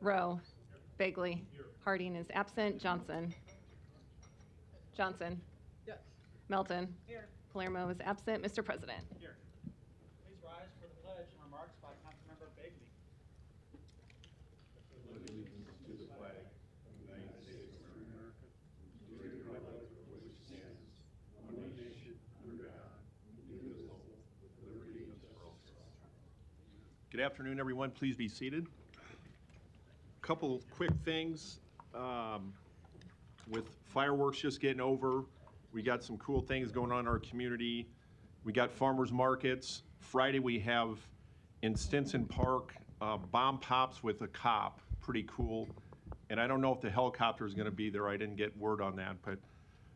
Rowe. Bagley. Harding is absent. Johnson. Johnson. Yes. Melton. Here. Palermo is absent. Mr. President. Here. Please rise for the pledge and remarks by Councilmember Bagley. Allegiance to the flag of the United States of America, to the republic for which it stands, one nation, under God, indivisible, with liberty and justice for all. Good afternoon, everyone. Please be seated. Couple quick things. With fireworks just getting over, we got some cool things going on in our community. We got farmers markets. Friday we have in Stinson Park bomb pops with a cop. Pretty cool. And I don't know if the helicopter is going to be there. I didn't get word on that, but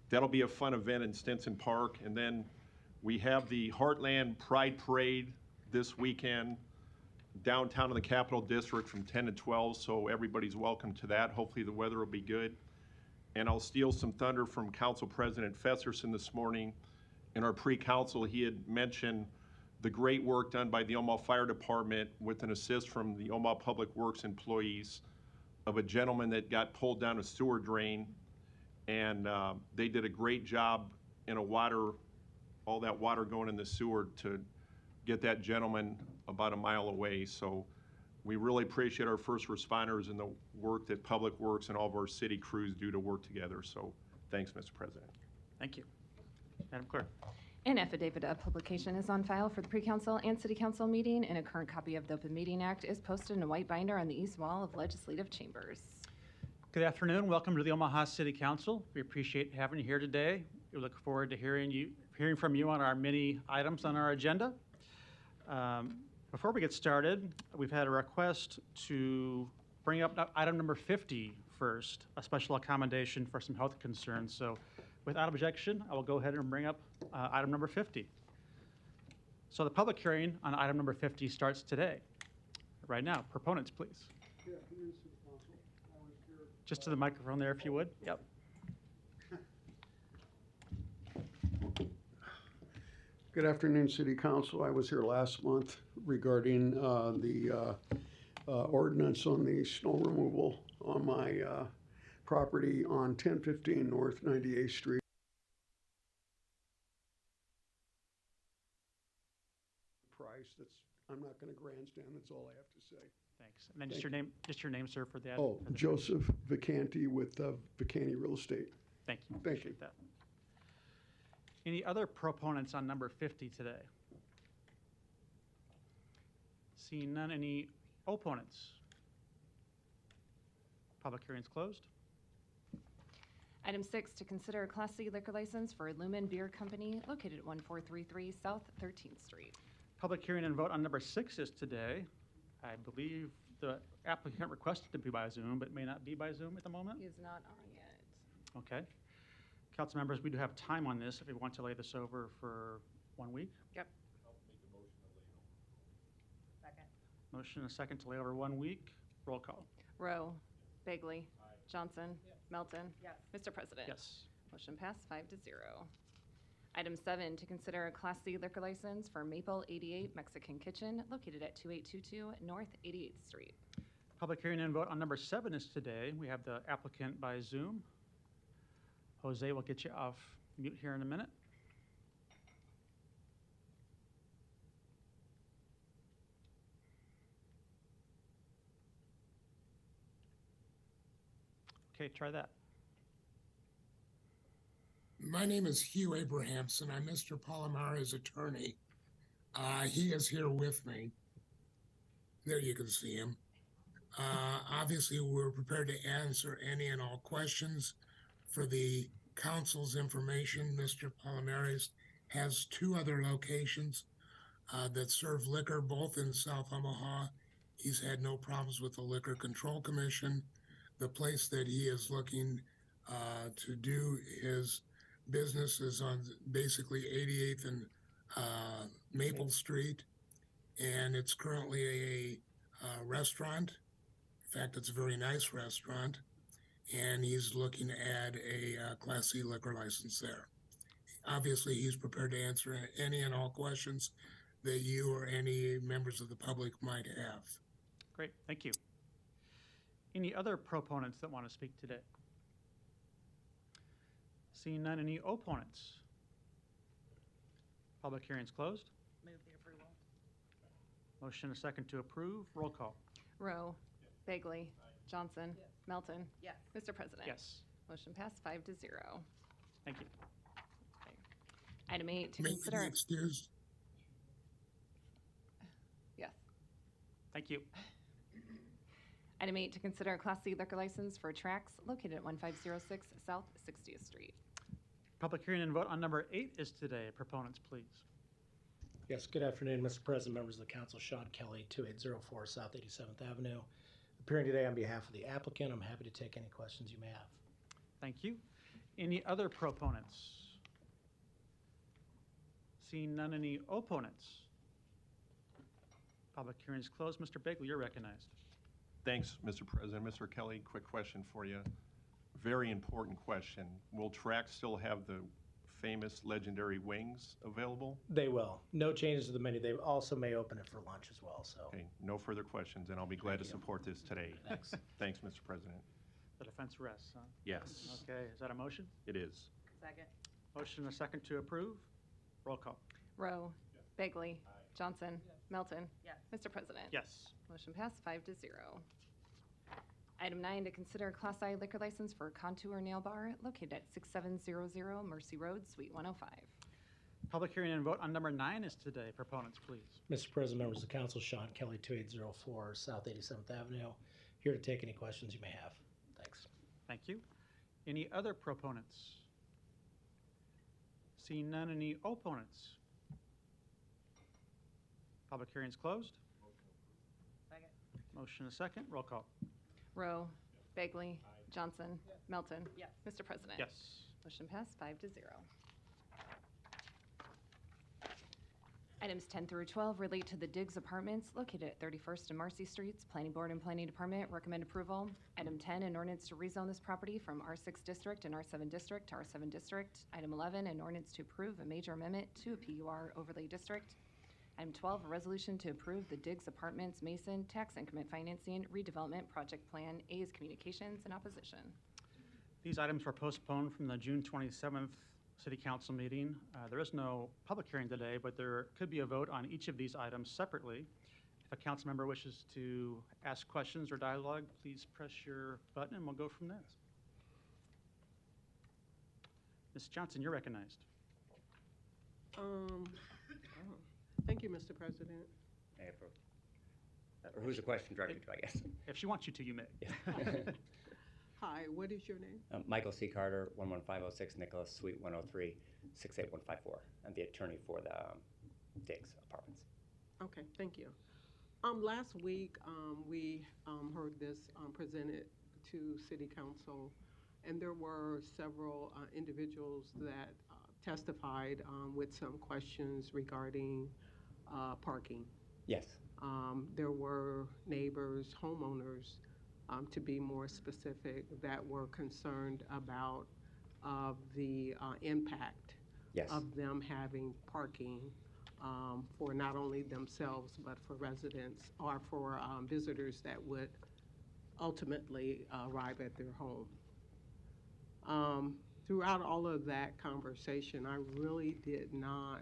that'll be a fun event in Stinson Park. And then we have the Heartland Pride Parade this weekend downtown in the Capital District from 10 to 12, so everybody's welcome to that. Hopefully the weather will be good. And I'll steal some thunder from Council President Festerson this morning. In our pre-council, he had mentioned the great work done by the Omaha Fire Department with an assist from the Omaha Public Works employees of a gentleman that got pulled down a sewer drain. And they did a great job in all that water going in the sewer to get that gentleman about a mile away. So we really appreciate our first responders and the work that Public Works and all of our city crews do to work together. So thanks, Mr. President. Thank you. Madam Clerk. An affidavit of publication is on file for the pre-council and city council meeting, and a current copy of the Open Meeting Act is posted in a white binder on the east wall of legislative chambers. Good afternoon. Welcome to the Omaha City Council. We appreciate having you here today. We look forward to hearing from you on our many items on our agenda. Before we get started, we've had a request to bring up item number 50 first, a special accommodation for some health concerns. So without objection, I will go ahead and bring up item number 50. So the public hearing on item number 50 starts today. Right now, proponents, please. Good afternoon, City Council. I was here. Just to the microphone there, if you would. Yep. Good afternoon, City Council. I was here last month regarding the ordinance on the snow removal on my property on 1015 North 98th Street. Price, I'm not going to grandstand, that's all I have to say. Thanks. And then just your name, sir, for that. Oh, Joseph Vicanti with Vicanti Real Estate. Thank you. Thank Appreciate you. that. Any other proponents on number 50 today? Seeing none, any opponents? Public hearing's closed. Item 6, to consider a Class C liquor license for Lumen Beer Company located at 1433 South 13th Street. Public hearing and vote on number 6 is today. I believe the applicant requested to be by Zoom, but may not be by Zoom at the moment. He is not on yet. Okay. Council members, we do have time on this if we want to lay this over for 1 week. Yep. Second. Motion and a second to lay over 1 week. Roll call. Rowe. Bagley. Johnson. Melton. Mr. President. Yes. Motion passed 5-0. Item 7, to consider a Class C liquor license for Maple 88 Mexican Kitchen located at 2822 North 88th Street. Public hearing and vote on number 7 is today. We have the applicant by Zoom. Jose will get you off mute here in a minute. Okay, try that. My name is Hugh Abrahamson. I'm Mr. Palomara's attorney. He is here with me. There you can see him. Obviously, we're prepared to answer any and all questions. For the council's information, Mr. Palomares has 2 other locations that serve liquor, both in South Omaha. He's had no problems with the Liquor Control Commission. The place that he is looking to do his business is on basically 88th and Maple Street, and it's currently a restaurant. In fact, it's a very nice restaurant, and he's looking to add a Class C liquor license there. Obviously, he's prepared to answer any and all questions that you or any members of the public might have. Great, thank you. Any other proponents that want to speak today? Seeing none, any opponents? Public hearing's closed. Move the approval. Motion a second to approve. Roll call. Rowe. Bagley. Johnson. Melton. Yes. Mr. President. Yes. Motion passed 5-0. Thank you. Item 8, to May we consider. be excused? Yes. Thank you. Item 8, to consider a Class C liquor license for Trax located at 1506 South 60th Street. Public hearing and vote on number 8 is today. Proponents, please. Yes, good afternoon, Mr. President, members of the council. Sean Kelly, 2804 South 87th Avenue. Appearing today on behalf of the applicant. I'm happy to take any questions you may have. Thank you. Any other proponents? Seeing none, any opponents? Public hearing is closed. Mr. Bagley, you're recognized. Thanks, Mr. President. Mr. Kelly, quick question for you. Very important question. Will Trax still have the famous legendary wings available? They will. No changes to the menu. They also may open it for lunch as well, so. Okay, no further questions, and I'll be glad to support this today. Thanks. Thanks, Mr. President. The defense rests, huh? Yes, Okay, is that a motion? it is. Second. Motion and a second to approve. Roll call. Rowe. Bagley. Johnson. Melton. Yes. Mr. President. Yes. Motion passed 5-0. Item 9, to consider a Class I liquor license for Contour Nail Bar located at 6700 Mercy Road, Suite 105. Public hearing and vote on number 9 is today. Proponents, please. Mr. President, members of the council, Sean Kelly, 2804 South 87th Avenue. Here to take any questions you may have. Thanks. Thank you. Any other proponents? Seeing none, any opponents? Public hearing is closed. Second. Motion a second. Roll call. Rowe. Bagley. Johnson. Melton. Yes. Mr. President. Yes. Motion passed 5-0. Items 10 through 12 relate to the Diggs Apartments located at 31st and Marcy Streets. Planning Board and Planning Department recommend approval. Item 10, an ordinance to rezone this property from R6 District and R7 District to R7 District. Item 11, an ordinance to approve a major amendment to a PUR overlay district. Item 12, a resolution to approve the Diggs Apartments Mason Tax Increment Financing Redevelopment Project Plan. A is communications and opposition. These items were postponed from the June 27th City Council meeting. There is no public hearing today, but there could be a vote on each of these items separately. If a council member wishes to ask questions or dialogue, please press your button and we'll go from there. Ms. Johnson, you're recognized. Thank you, Mr. President. May I approve? Or who's the question directed to, I guess? If she wants you to, you may. Hi, what is your name? Michael C. Carter, 11506 Nicholas, Suite 103, 68154. I'm the attorney for the Diggs Apartments. Okay, thank you. Last week, we heard this presented to City Council, and there were several individuals that testified with some questions regarding parking. Yes. There were neighbors, homeowners, to be more specific, that were concerned about the impact Yes. of them having parking for not only themselves, but for residents or for visitors that would ultimately arrive at their home. Throughout all of that conversation, I really did not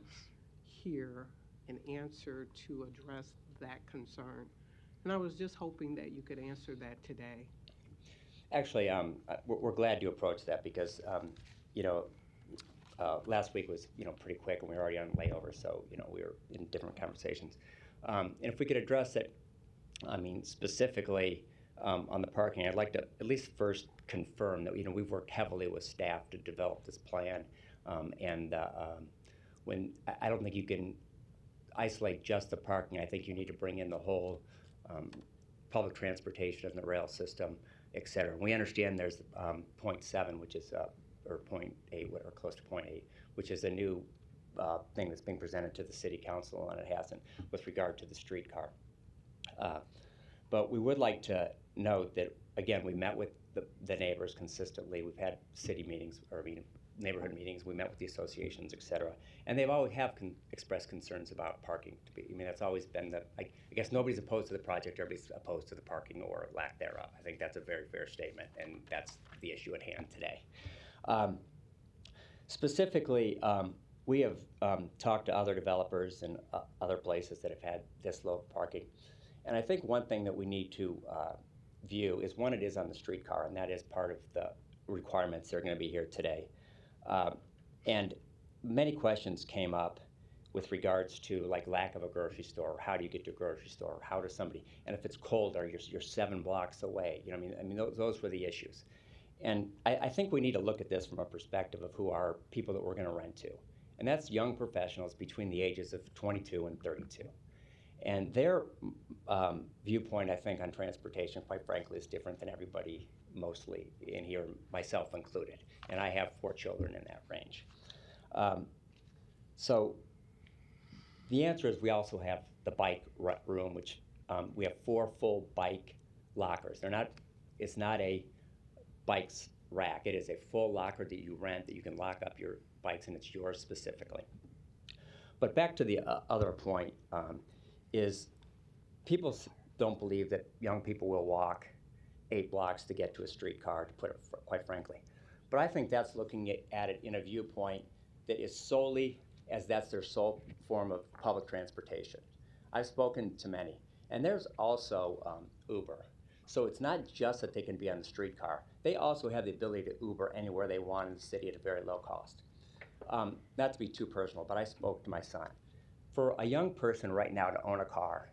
hear an answer to address that concern. And I was just hoping that you could answer that today. Actually, we're glad to approach that because, last week was, pretty quick and we were already on layover, so, we were in different conversations. And if we could address it, specifically on the parking, I'd like to at least first confirm that, we've worked heavily with staff to develop this plan. When I don't think you can isolate just the parking. I think you need to bring in the whole public transportation and the rail system, et cetera. We understand there's point 7, which is, or point 8, or close to point 8, which is a new thing that's being presented to the city council, and it hasn't, with regard to the streetcar. But we would like to note that, again, we met with the neighbors consistently. We've had city meetings, or neighborhood meetings, we met with the associations, et cetera, and they've always have expressed concerns about parking. I mean, that's always been I guess nobody's opposed to the project, everybody's opposed to the parking or lack thereof. I think that's a very fair statement, and that's the issue at hand today. Specifically, we have talked to other developers and other places that have had this low parking. And I think one thing that we need to view is one, it is on the streetcar, and that is part of the requirements that are going to be here today. And many questions came up with regards to like lack of a grocery store, how do you get to a grocery store, how does somebody, and if it's cold, or you're 7 blocks away, you know, I mean those were the issues. And I think we need to look at this from a perspective of who are people that we're going to rent to. And that's young professionals between the ages of 22 and 32. And their viewpoint, I think, on transportation, quite frankly, is different than everybody mostly in here, myself included. And I have 4 children in that range. So the answer is we also have the bike room, which we have 4 full bike lockers. It's not a bikes rack. It is a full locker that you rent that you can lock up your bikes, and it's yours specifically. But back to the other point is people don't believe that young people will walk 8 blocks to get to a streetcar, to put it quite frankly. But I think that's looking at it in a viewpoint that is solely as that's their sole form of public transportation. I've spoken to many, and there's also Uber. So it's not just that they can be on the streetcar. They also have the ability to Uber anywhere they want in the city at a very low cost. Not to be too personal, but I spoke to my son. For a young person right now to own a car,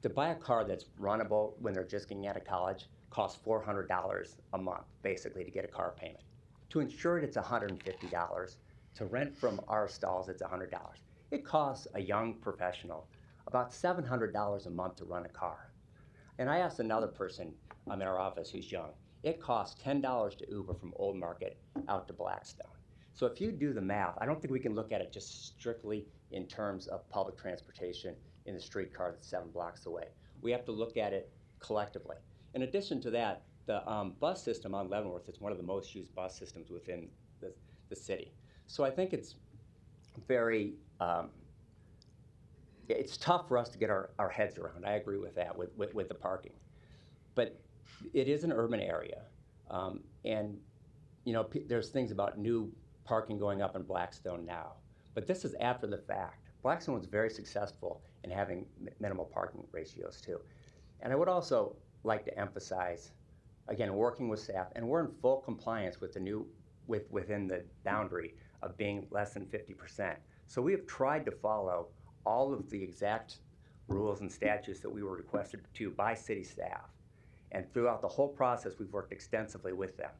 to buy a car that's runnable when they're just getting out of college costs $400 a month, basically, to get a car payment. To insure it, it's $150. To rent from our stalls, it's $100. It costs a young professional about $700 a month to run a car. And I asked another person in our office who's young, it costs $10 to Uber from Old Market out to Blackstone. So if you do the math, I don't think we can look at it just strictly in terms of public transportation in the streetcar that's 7 blocks away. We have to look at it collectively. In addition to that, the bus system on Leavenworth is one of the most used bus systems within the city. So I think it's very, it's tough for us to get our heads around. I agree with that, with the parking. But it is an urban area. And you know, there's things about new parking going up in Blackstone now. But this is after the fact. Blackstone was very successful in having minimal parking ratios too. And I would also like to emphasize, again, working with staff, and we're in full compliance with the new, within the boundary of being less than 50%. So we have tried to follow all of the exact rules and statutes that we were requested to by city staff. And throughout the whole process, we've worked extensively with them.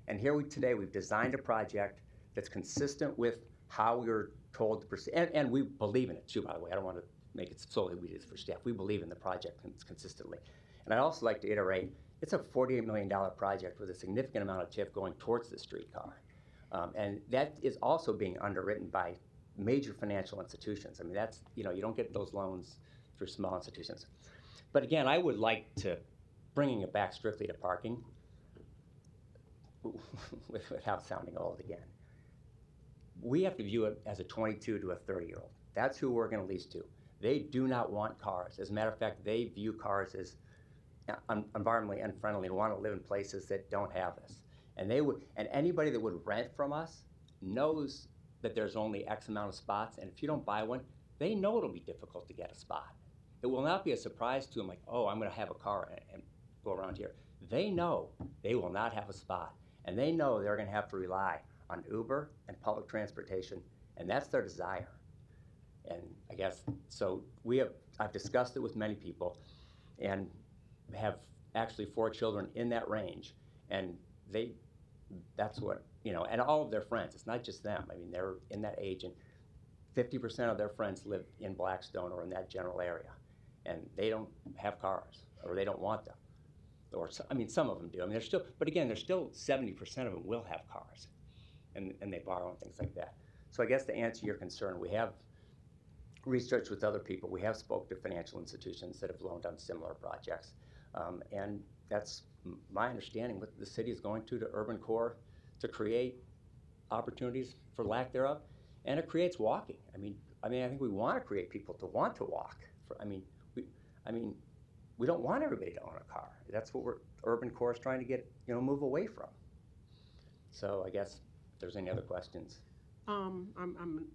And here today, we've designed a project that's consistent with how we were told to proceed. And we believe in it too, by the way. I don't want to make it solely we did it for staff. We believe in the project consistently. And I'd also like to iterate, it's a $48 million project with a significant amount of TIF going towards the streetcar. And that is also being underwritten by major financial institutions. I mean, that's, you know, you don't get those loans through small institutions. But again, I would like to, bringing it back strictly to parking, without sounding old again, we have to view it as a 22 to a 30-year-old. That's who we're going to lease to. They do not want cars. As a matter of fact, they view cars as environmentally unfriendly and want to live in places that don't have this. And they would, and anybody that would rent from us knows that there's only X amount of spots, and if you don't buy one, they know it'll be difficult to get a spot. It will not be a surprise to them like, oh, I'm going to have a car and go around here. They know they will not have a spot, and they know they're going to have to rely on Uber and public transportation, and that's their desire. And I guess, so I've discussed it with many people, and have actually 4 children in that range, and that's what, you know, and all of their friends, it's not just them. I mean, they're in that age, and 50% of their friends live in Blackstone or in that general area, and they don't have cars, or they don't want them. Or, I mean, some of them do. I mean, there's still, but again, there's still 70% of them will have cars, and they borrow and things like that. So I guess to answer your concern, we have researched with other people. We have spoke to financial institutions that have loaned on similar projects. And that's my understanding what the city is going to urban core to create opportunities for lack thereof, and it creates walking. I mean, I think we want to create people to want to walk. We don't want everybody to own a car. That's what Urban Core is trying to get, move away from. So I guess if there's any other questions. I'm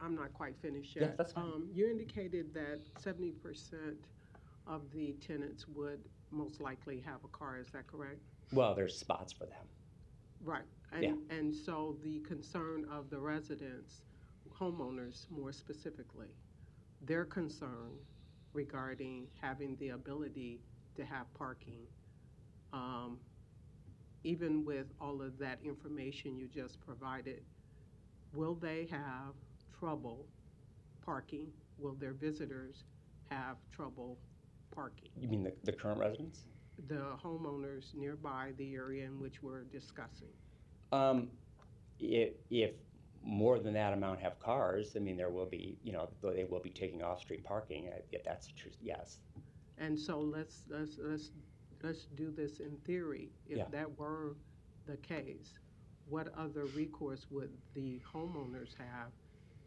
not quite finished Yeah, yet. that's fine. You indicated that 70% of the tenants would most likely have a car, is that correct? Well, there's spots for them. Right. Yeah. And so the concern of the residents, homeowners more specifically, their concern regarding having the ability to have parking, even with all of that information you just provided, will they have trouble parking? Will their visitors have trouble parking? You mean the current residents? The homeowners nearby the area in which we're discussing. If more than that amount have cars, there will be, they will be taking off-street parking. If that's true, yes. And so let's do this in theory. If Yeah. that were the case, what other recourse would the homeowners have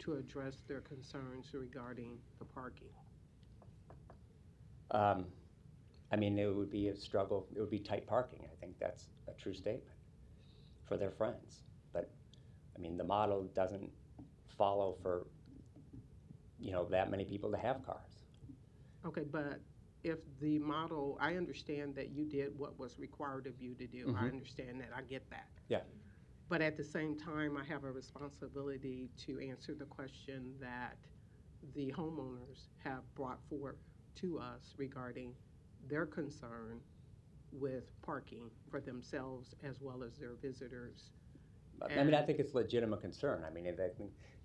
to address their concerns regarding the parking? It would be a struggle. It would be tight parking. I think that's a true statement for their friends. But, the model doesn't follow for, that many people to have cars. Okay, but if the model, I understand that you did what was required of you to do. I Mhm. understand that. I get that. Yeah. But at the same time, I have a responsibility to answer the question that the homeowners have brought forth to us regarding their concern with parking for themselves as well as their visitors. I think it's a legitimate concern.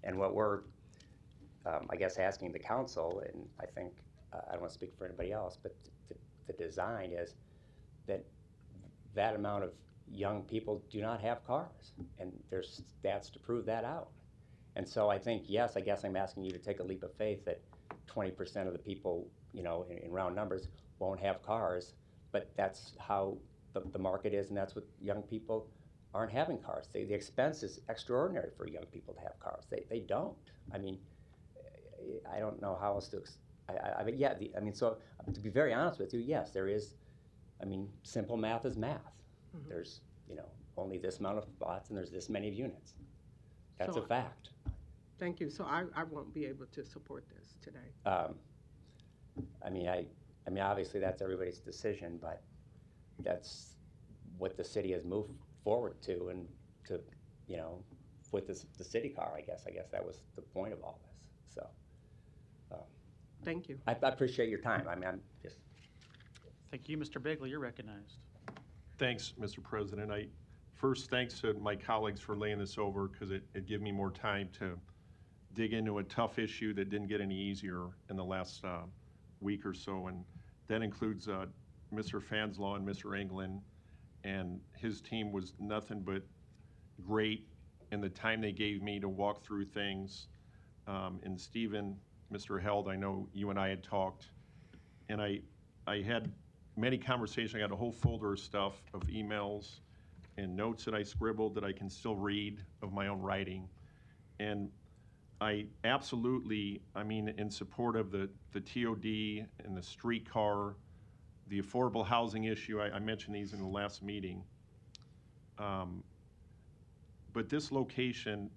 And what we're, I guess, asking the council, and I think, I don't want to speak for anybody else, but the design is that amount of young people do not have cars, and there's stats to prove that out. And so I think, yes, I guess I'm asking you to take a leap of faith that 20% of the people, in round numbers, won't have cars, but that's how the market is, and that's what young people aren't having cars. The expense is extraordinary for young people to have cars. They don't. I don't know how else to. So to be very honest with you, yes, there is. Simple math is math. Mhm. There's, only this amount of spots, and there's this many units. That's So- a fact. Thank you. So I won't be able to support this today. Obviously that's everybody's decision, but that's what the city has moved forward to, and to, with the city car, I guess that was the point of all this. So, Thank you. I appreciate your time. I'm just. Thank you, Mr. Bagley. You're recognized. Thanks, Mr. President. First, thanks to my colleagues for laying this over, because it gave me more time to dig into a tough issue that didn't get any easier in the last week or so. And that includes Mr. Fanslaw and Mr. England, and his team was nothing but great in the time they gave me to walk through things. And Stephen, Mr. Held, I know you and I had talked, and I had many conversations. I got a whole folder of stuff, of emails and notes that I scribbled that I can still read of my own writing. And I absolutely, in support of the TOD and the streetcar, the affordable housing issue. I mentioned these in the last meeting. But this location,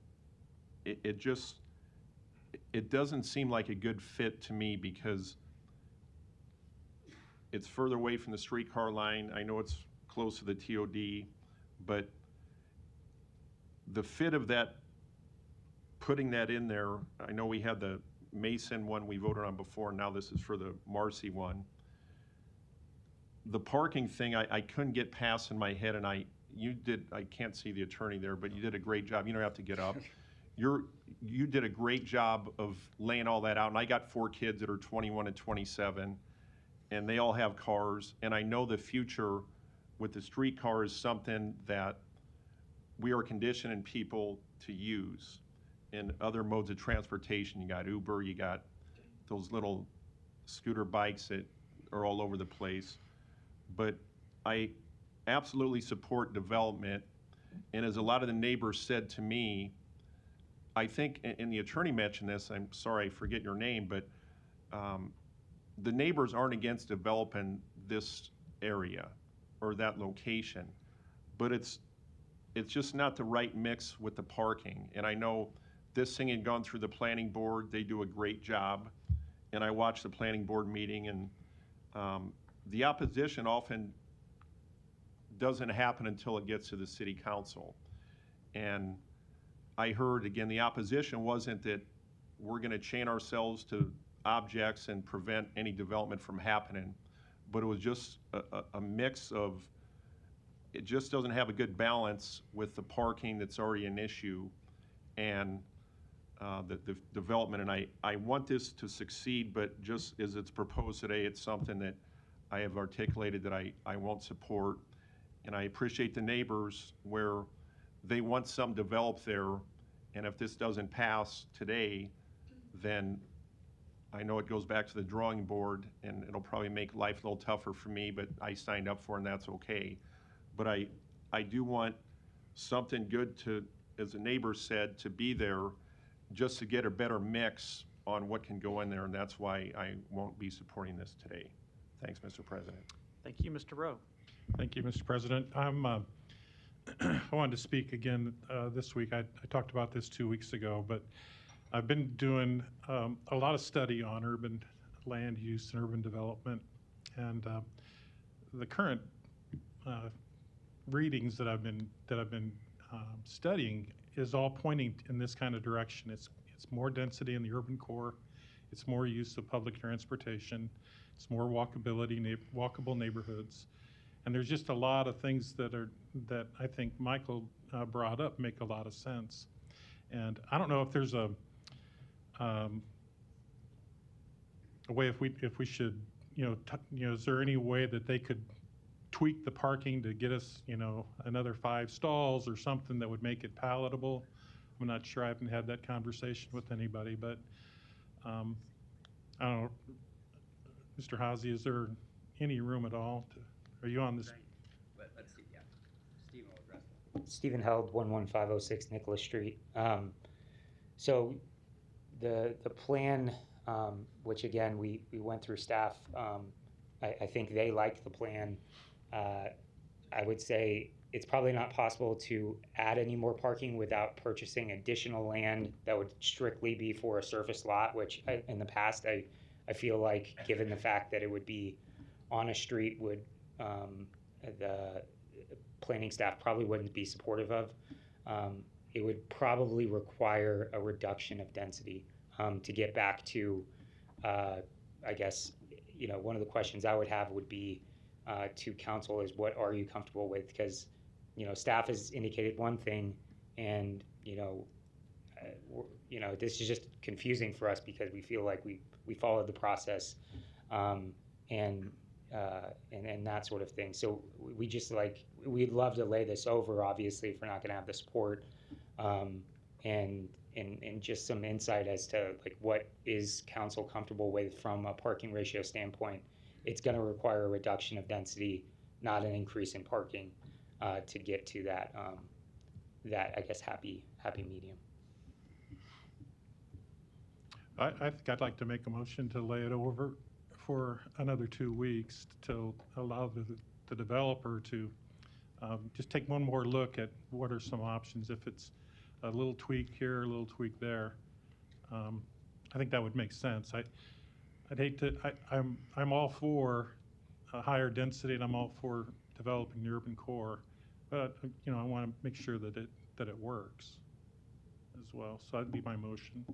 it doesn't seem like a good fit to me, because it's further away from the streetcar line. I know it's close to the TOD, but the fit of that, putting that in there, I know we had the Mason one we voted on before, and now this is for the Marcy one. The parking thing, I couldn't get past in my head, and I can't see the attorney there, but you did a great job. You don't have to get up. You did a great job of laying all that out, and I got 4 kids that are 21 and 27, and they all have cars, and I know the future with the streetcar is something that we are conditioning people to use in other modes of transportation. You got Uber, you got those little scooter bikes that are all over the place. But I absolutely support development, and as a lot of the neighbors said to me, I think, and the attorney mentioned this, I'm sorry, I forget your name, but the neighbors aren't against developing this area or that location, but it's just not the right mix with the parking. And I know this thing had gone through the planning board, they do a great job, and I watched the planning board meeting, and the opposition often doesn't happen until it gets to the city council. And I heard, again, the opposition wasn't that we're gonna chain ourselves to objects and prevent any development from happening, but it was just a mix of, it just doesn't have a good balance with the parking that's already an issue and the development. And I want this to succeed, but just as it's proposed today, it's something that I have articulated that I won't support. And I appreciate the neighbors where they want some developed there, and if this doesn't pass today, then I know it goes back to the drawing board, and it'll probably make life a little tougher for me, but I signed up for it, and that's okay. But I do want something good to, as the neighbor said, to be there, just to get a better mix on what can go in there, and that's why I won't be supporting this today. Thanks, Mr. President. Thank you, Mr. Rowe. Thank you, Mr. President. I wanted to speak again this week. I talked about this 2 weeks ago, but I've been doing a lot of study on urban land use and urban development, and the current readings that I've been studying is all pointing in this kind of direction. It's more density in the urban core. It's more use of public transportation. It's more walkable neighborhoods. And there's just a lot of things that I think Michael brought up make a lot of sense. And I don't know if there's a way if we should, is there any way that they could tweak the parking to get us, another 5 stalls or something that would make it palatable? I'm not sure. I haven't had that conversation with anybody, but I don't know. Mr. Hazy, is there any room at all to? Are you on this? Let's see, yeah. Stephen will address that. Stephen Held, 11506 Nicholas Street. So the plan, which again, we went through staff, I think they liked the plan. I would say it's probably not possible to add any more parking without purchasing additional land that would strictly be for a surface lot, which in the past, I feel like given the fact that it would be on a street would the planning staff probably wouldn't be supportive of. It would probably require a reduction of density to get back to, I guess, one of the questions I would have would be to council is what are you comfortable with? Because, staff has indicated one thing, and, this is just confusing for us because we feel like we followed the process and that sort of thing. So we just we'd love to lay this over, obviously, if we're not going to have the support, and just some insight as to what is council comfortable with from a parking ratio standpoint. It's going to require a reduction of density, not an increase in parking, to get to that I guess happy medium. I think I'd like to make a motion to lay it over for another 2 weeks to allow the developer to just take one more look at what are some options. If it's a little tweak here, a little tweak there, I think that would make sense. I'd hate to. I'm all for a higher density, and I'm all for developing the urban core, but I want to make sure that it works as well. So that'd be my motion.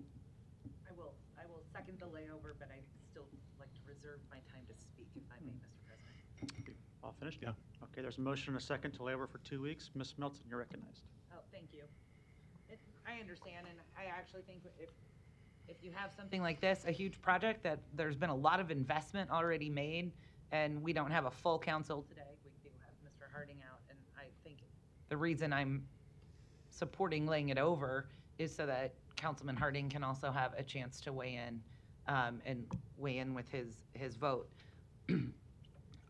I will second the layover, but I'd still like to reserve my time to speak, if I may, Mr. President. All finished? Yeah. Okay, there's a motion and a second to lay over for 2 weeks. Ms. Melton, you're recognized. Oh, thank you. I understand, and I actually think if you have something like this, a huge project that there's been a lot of investment already made, and we don't have a full council today, we do have Mr. Harding out, and I think the reason I'm supporting laying it over is so that Councilman Harding can also have a chance to weigh in and weigh in with his vote.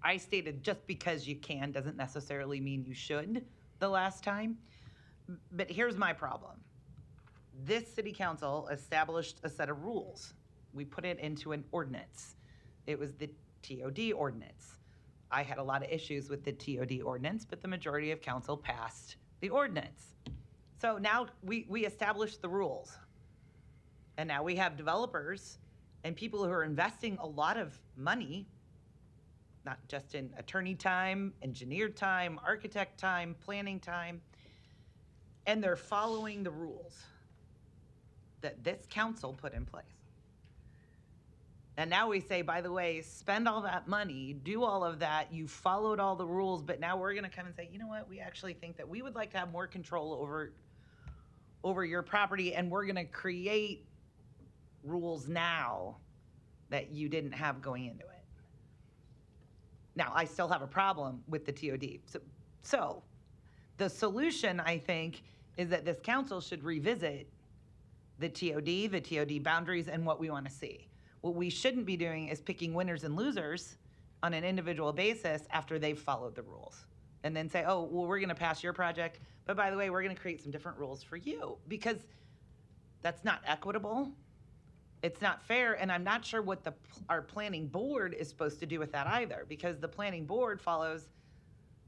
I stated just because you can doesn't necessarily mean you should the last time, but here's my problem. this city council established a set of rules. We put it into an ordinance. It was the TOD ordinance. I had a lot of issues with the TOD ordinance, but the majority of council passed the ordinance. So now we established the rules. And now we have developers and people who are investing a lot of money, not just in attorney time, engineer time, architect time, planning time, and they're following the rules that this council put in place. And now we say, by the way, spend all that money, do all of that, you followed all the rules, but now we're gonna come and say, you know what, we actually think that we would like to have more control over your property, and we're gonna create rules now that you didn't have going into it. Now, I still have a problem with the TOD. So the solution, I think, is that this council should revisit the TOD boundaries, and what we want to see. What we shouldn't be doing is picking winners and losers on an individual basis after they've followed the rules. And then say, oh, well, we're going to pass your project, but by the way, we're going to create some different rules for you, because that's not equitable. It's not fair, and I'm not sure what our planning board is supposed to do with that either, because the planning board follows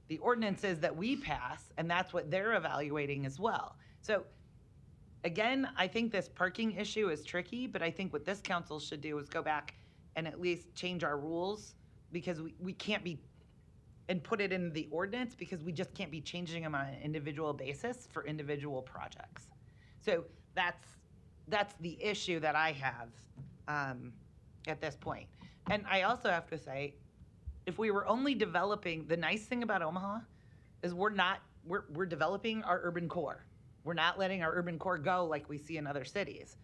the ordinances that we pass, and that's what they're evaluating as well. So again, I think this parking issue is tricky, but I think what this council should do is go back and at least change our rules, because we can't be, and put it in the ordinance, because we just can't be changing them on an individual basis for individual projects. So that's the issue that I have at this point. And I also have to say, if we were only developing, the nice thing about Omaha is we're developing our urban core. We're not letting our urban core go like we see in other cities.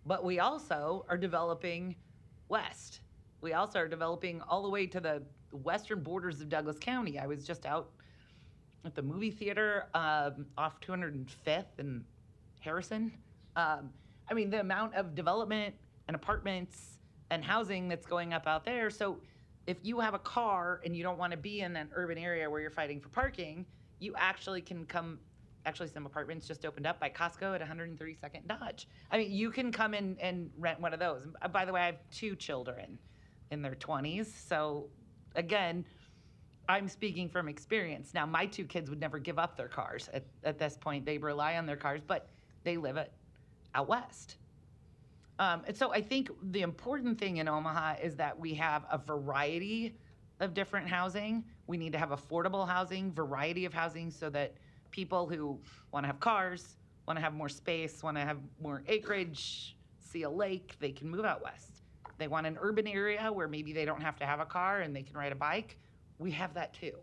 But we also are developing west. We also are developing all the way to the western borders of Douglas County. I was just out at the movie theater off 205th and Harrison. I mean, the amount of development and apartments and housing that's going up out there. So if you have a car and you don't want to be in an urban area where you're fighting for parking, you actually can come. Actually, some apartments just opened up by Costco at 132nd Dodge. I mean, you can come in and rent one of those. And by the way, I have 2 children in their 20s. So again, I'm speaking from experience. Now, my 2 kids would never give up their cars at this point. They rely on their cars, but they live out west. And so I think the important thing in Omaha is that we have a variety of different housing. We need to have affordable housing, variety of housing, so that people who want to have cars, want to have more space, want to have more acreage, see a lake, they can move out west. They want an urban area where maybe they don't have to have a car and they can ride a bike. We have that too.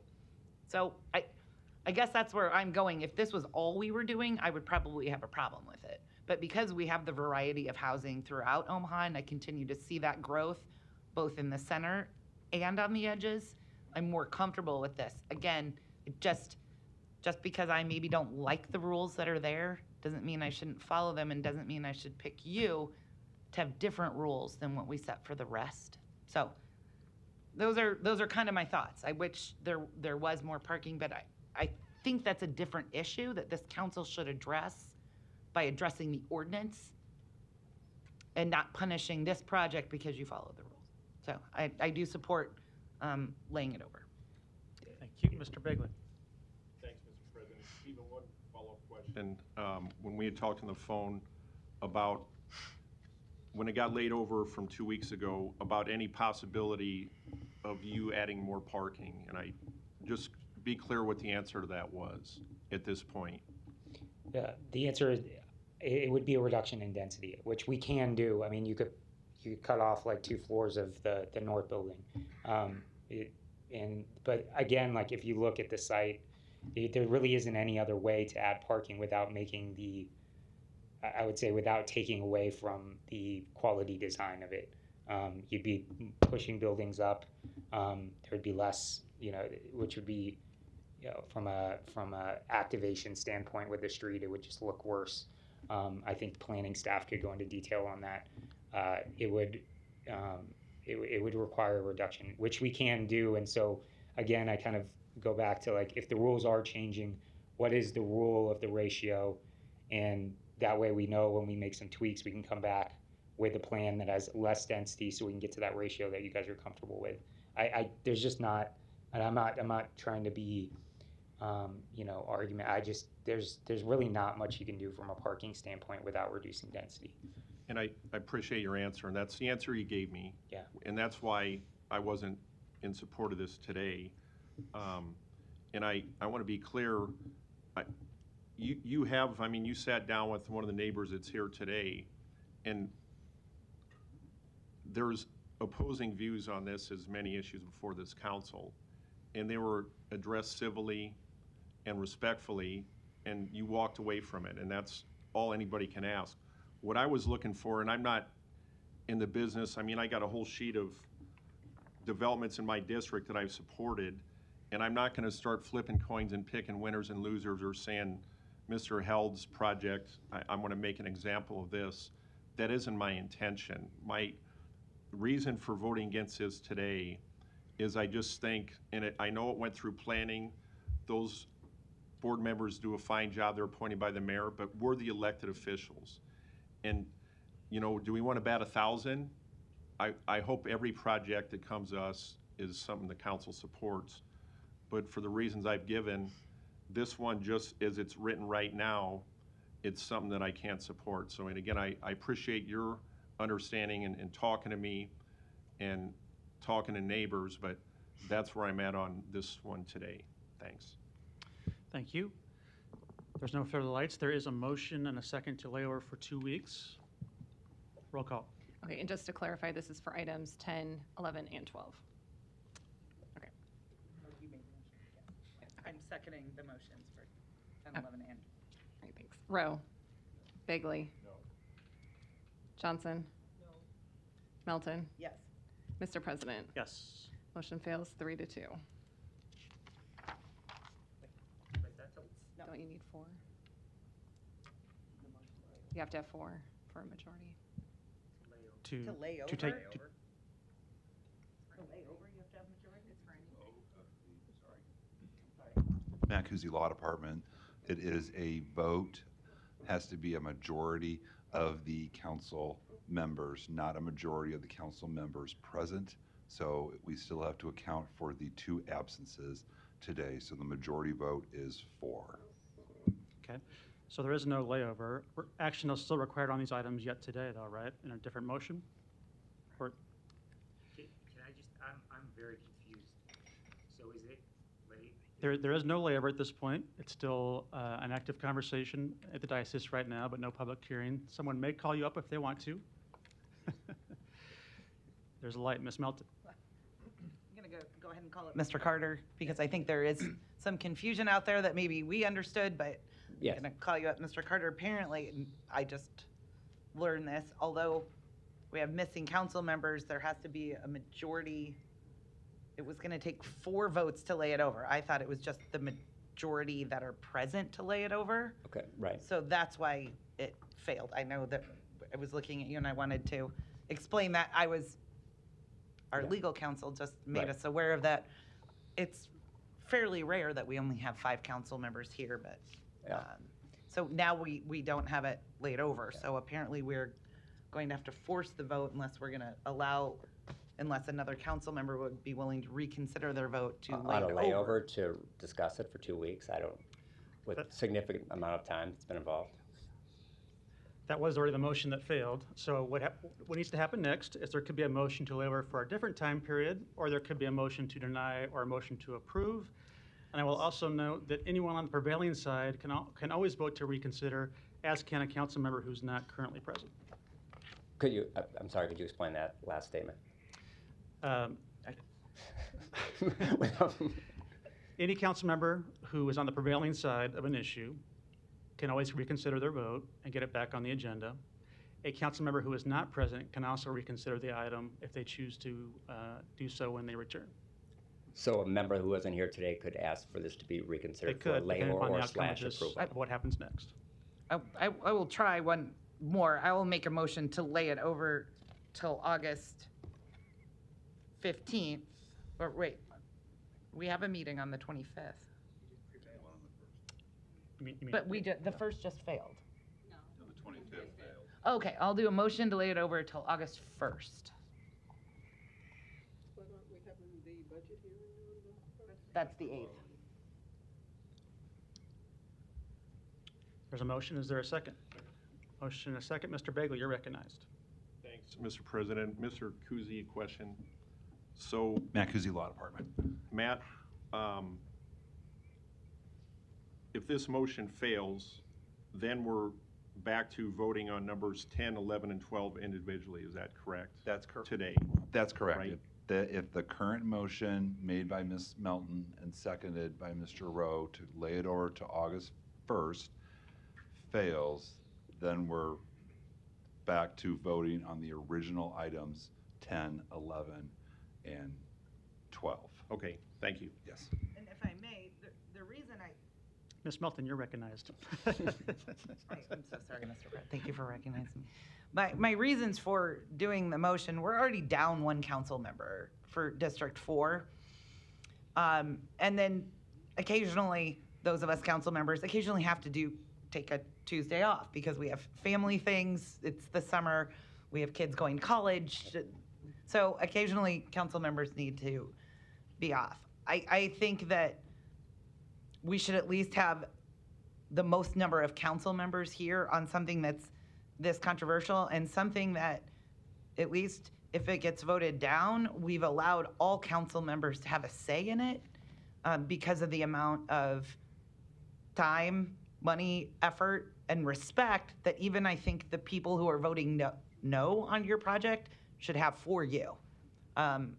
So I guess that's where I'm going. If this was all we were doing, I would probably have a problem with it. But because we have the variety of housing throughout Omaha, and I continue to see that growth both in the center and on the edges, I'm more comfortable with this. Again, just because I maybe don't like the rules that are there doesn't mean I shouldn't follow them, and doesn't mean I should pick you to have different rules than what we set for the rest. So those are kind of my thoughts. I wish there was more parking, but I think that's a different issue that this council should address by addressing the ordinance and not punishing this project because you followed the rules. So I do support laying it over. Thank you. Mr. Bigley. Thanks, Mr. President. Even one follow-up question. When we had talked on the phone about when it got laid over from 2 weeks ago about any possibility of you adding more parking, and I just be clear what the answer to that was at this point. The answer is it would be a reduction in density, which we can do. I mean, you could cut off like 2 floors of the north building. But again, like if you look at the site, there really isn't any other way to add parking without making I would say without taking away from the quality design of it. You'd be pushing buildings up. There would be less, which would be, from a activation standpoint with the street, it would just look worse. I think planning staff could go into detail on that. It would require a reduction, which we can do. And so again, I kind of go back to like, if the rules are changing, what is the rule of the ratio? And that way we know when we make some tweaks, we can come back with a plan that has less density so we can get to that ratio that you guys are comfortable with. There's just not, and I'm not trying to be, argument. There's really not much you can do from a parking standpoint without reducing density. And I appreciate your answer, and that's the answer you gave me. Yeah. And that's why I wasn't in support of this today. And I want to be clear, you sat down with one of the neighbors that's here today, and there's opposing views on this as many issues before this council, and they were addressed civilly and respectfully, and you walked away from it, and that's all anybody can ask. What I was looking for, and I'm not in the business, I got a whole sheet of developments in my district that I've supported, and I'm not gonna start flipping coins and picking winners and losers or saying, Mr. Held's project, I'm gonna make an example of this. That isn't my intention. My reason for voting against this today is I just think, and I know it went through planning, those board members do a fine job, they're appointed by the mayor, but we're the elected officials. And, do we want to bat 1,000? I hope every project that comes to us is something the council supports. But for the reasons I've given, this one, just as it's written right now, it's something that I can't support. So, and again, I appreciate your understanding and talking to me and talking to neighbors, but that's where I'm at on this one today. Thanks. Thank you. There's no further lights. There is a motion and a second to lay over for 2 weeks. Roll call. Okay, and just to clarify, this is for items 10, 11, and 12. Okay. I'm seconding the motions for 10, Oh. 11, and. All right, thanks. Rowe. Bagley. No. Johnson. Melton. Yes. Mr. President, Yes. motion fails 3-2. Don't you need 4? You have to have 4 for a majority. To lay over? to take, to- To lay over, you have to have majority? Matt Kuzi Law Department. It is a vote, has to be a majority of the council members, not a majority of the council members present. So we still have to account for the 2 absences today. So the majority vote is 4. Okay. So there is no layover. Action is still required on these items yet today, though, right? In a different motion? Or, Can I just, I'm very confused. So is it late? there is no layover at this point. It's still an active conversation at the diocese right now, but no public hearing. Someone may call you up if they want to. There's a light, Ms. Melton. I'm going to go ahead and call it Mr. Carter, because I think there is some confusion out there that maybe we understood, but Yes. I'm going to call you up, Mr. Carter. Apparently, I just learned this, although we have missing council members, there has to be a majority. It was going to take 4 votes to lay it over. I thought it was just the majority that are present to lay it over. Okay, right. So that's why it failed. I know that I was looking at you and I wanted to explain that. Our Yeah. legal counsel just made Right. us aware of that. It's fairly rare that we only have 5 council members here, but, Yeah. so now we don't have it laid over. So apparently we're going to have to force the vote unless we're going to unless another council member would be willing to reconsider their vote to lay On a it layover over. to discuss it for 2 weeks, with That- significant amount of time that's been involved. That was already the motion that failed. So what needs to happen next is there could be a motion to lay over for a different time period, or there could be a motion to deny or a motion to approve. And I will also note that anyone on the prevailing side can always vote to reconsider, as can a council member who's not currently present. Could you, I'm sorry, could you explain that last statement? Any council member who is on the prevailing side of an issue can always reconsider their vote and get it back on the agenda. A council member who is not present can also reconsider the item if they choose to do so when they return. So a member who wasn't here today could ask for this to be They reconsidered for a could, depending layover upon the or outcome of slash this, approval. of what happens next. I will try one more. I will make a motion to lay it over till August 15th. Or wait, we have a meeting on the 25th. You mean- But the first just failed. Okay, I'll do a motion to lay it over till August 1st. But aren't we having the budget hearing on the first? That's the 8th. There's a motion. Is there a second? Motion and a second. Mr. Bagley, you're recognized. Thanks, Mr. President. Mr. Kuzi, a question. So, Matt Kuzi, Law Department. Matt, if this motion fails, then we're back to voting on numbers 10, 11, and 12 individually. Is that correct? That's correct. Today. That's correct. Right. If the current motion made by Ms. Melton and seconded by Mr. Rowe to lay it over to August 1st fails, then we're back to voting on the original items 10, 11, and 12. Okay, thank you. Yes. And if I may, the reason Ms. Melton, you're recognized. I'm so sorry, Mr. Brett. Thank you for recognizing me. My reasons for doing the motion, we're already down one council member for District 4. And then occasionally, those of us council members occasionally have to take a Tuesday off because we have family things. It's the summer. We have kids going to college. So occasionally, council members need to be off. I think that we should at least have the most number of council members here on something that's this controversial and something that, at least if it gets voted down, we've allowed all council members to have a say in it because of the amount of time, money, effort, and respect that even I think the people who are voting no on your project should have for you. And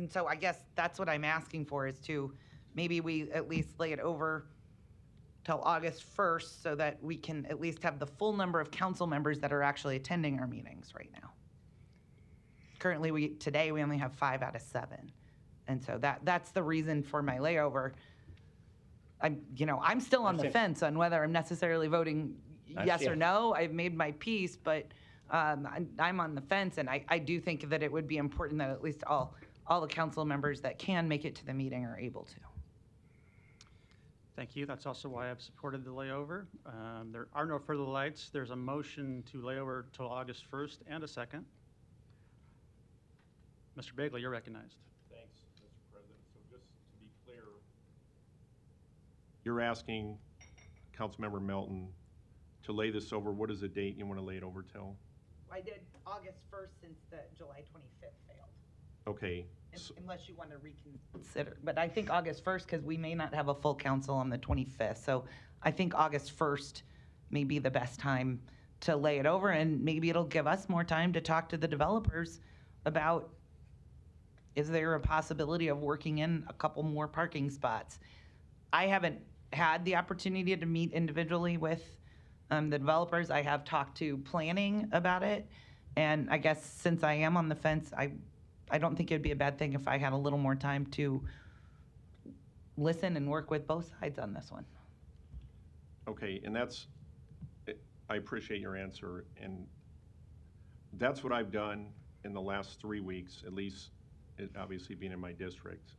so I guess that's what I'm asking for, is to maybe we at least lay it over till August 1st so that we can at least have the full number of council members that are actually attending our meetings right now. Currently, today we only have 5 out of 7. And so that's the reason for my layover. I'm still on the fence on whether I'm necessarily voting yes or no. I've made my peace, but I'm on the fence, and I do think that it would be important that at least all the council members that can make it to the meeting are able to. Thank you. That's also why I've supported the layover. There are no further lights. There's a motion to lay over till August 1st and a second. Mr. Bagley, you're recognized. Thanks, Mr. President. So just to be clear, you're asking Councilmember Melton to lay this over. What is the date you want to lay it over till? I did August 1st since the July 25th failed. Okay. Unless you want to reconsider. But I think August 1st, because we may not have a full council on the 25th. So I think August 1st may be the best time to lay it over, and maybe it'll give us more time to talk to the developers about, is there a possibility of working in a couple more parking spots? I haven't had the opportunity to meet individually with the developers. I have talked to planning about it. And I guess since I am on the fence, I don't think it'd be a bad thing if I had a little more time to listen and work with both sides on this one. Okay, and I appreciate your answer, and that's what I've done in the last 3 weeks, at least, it obviously being in my district.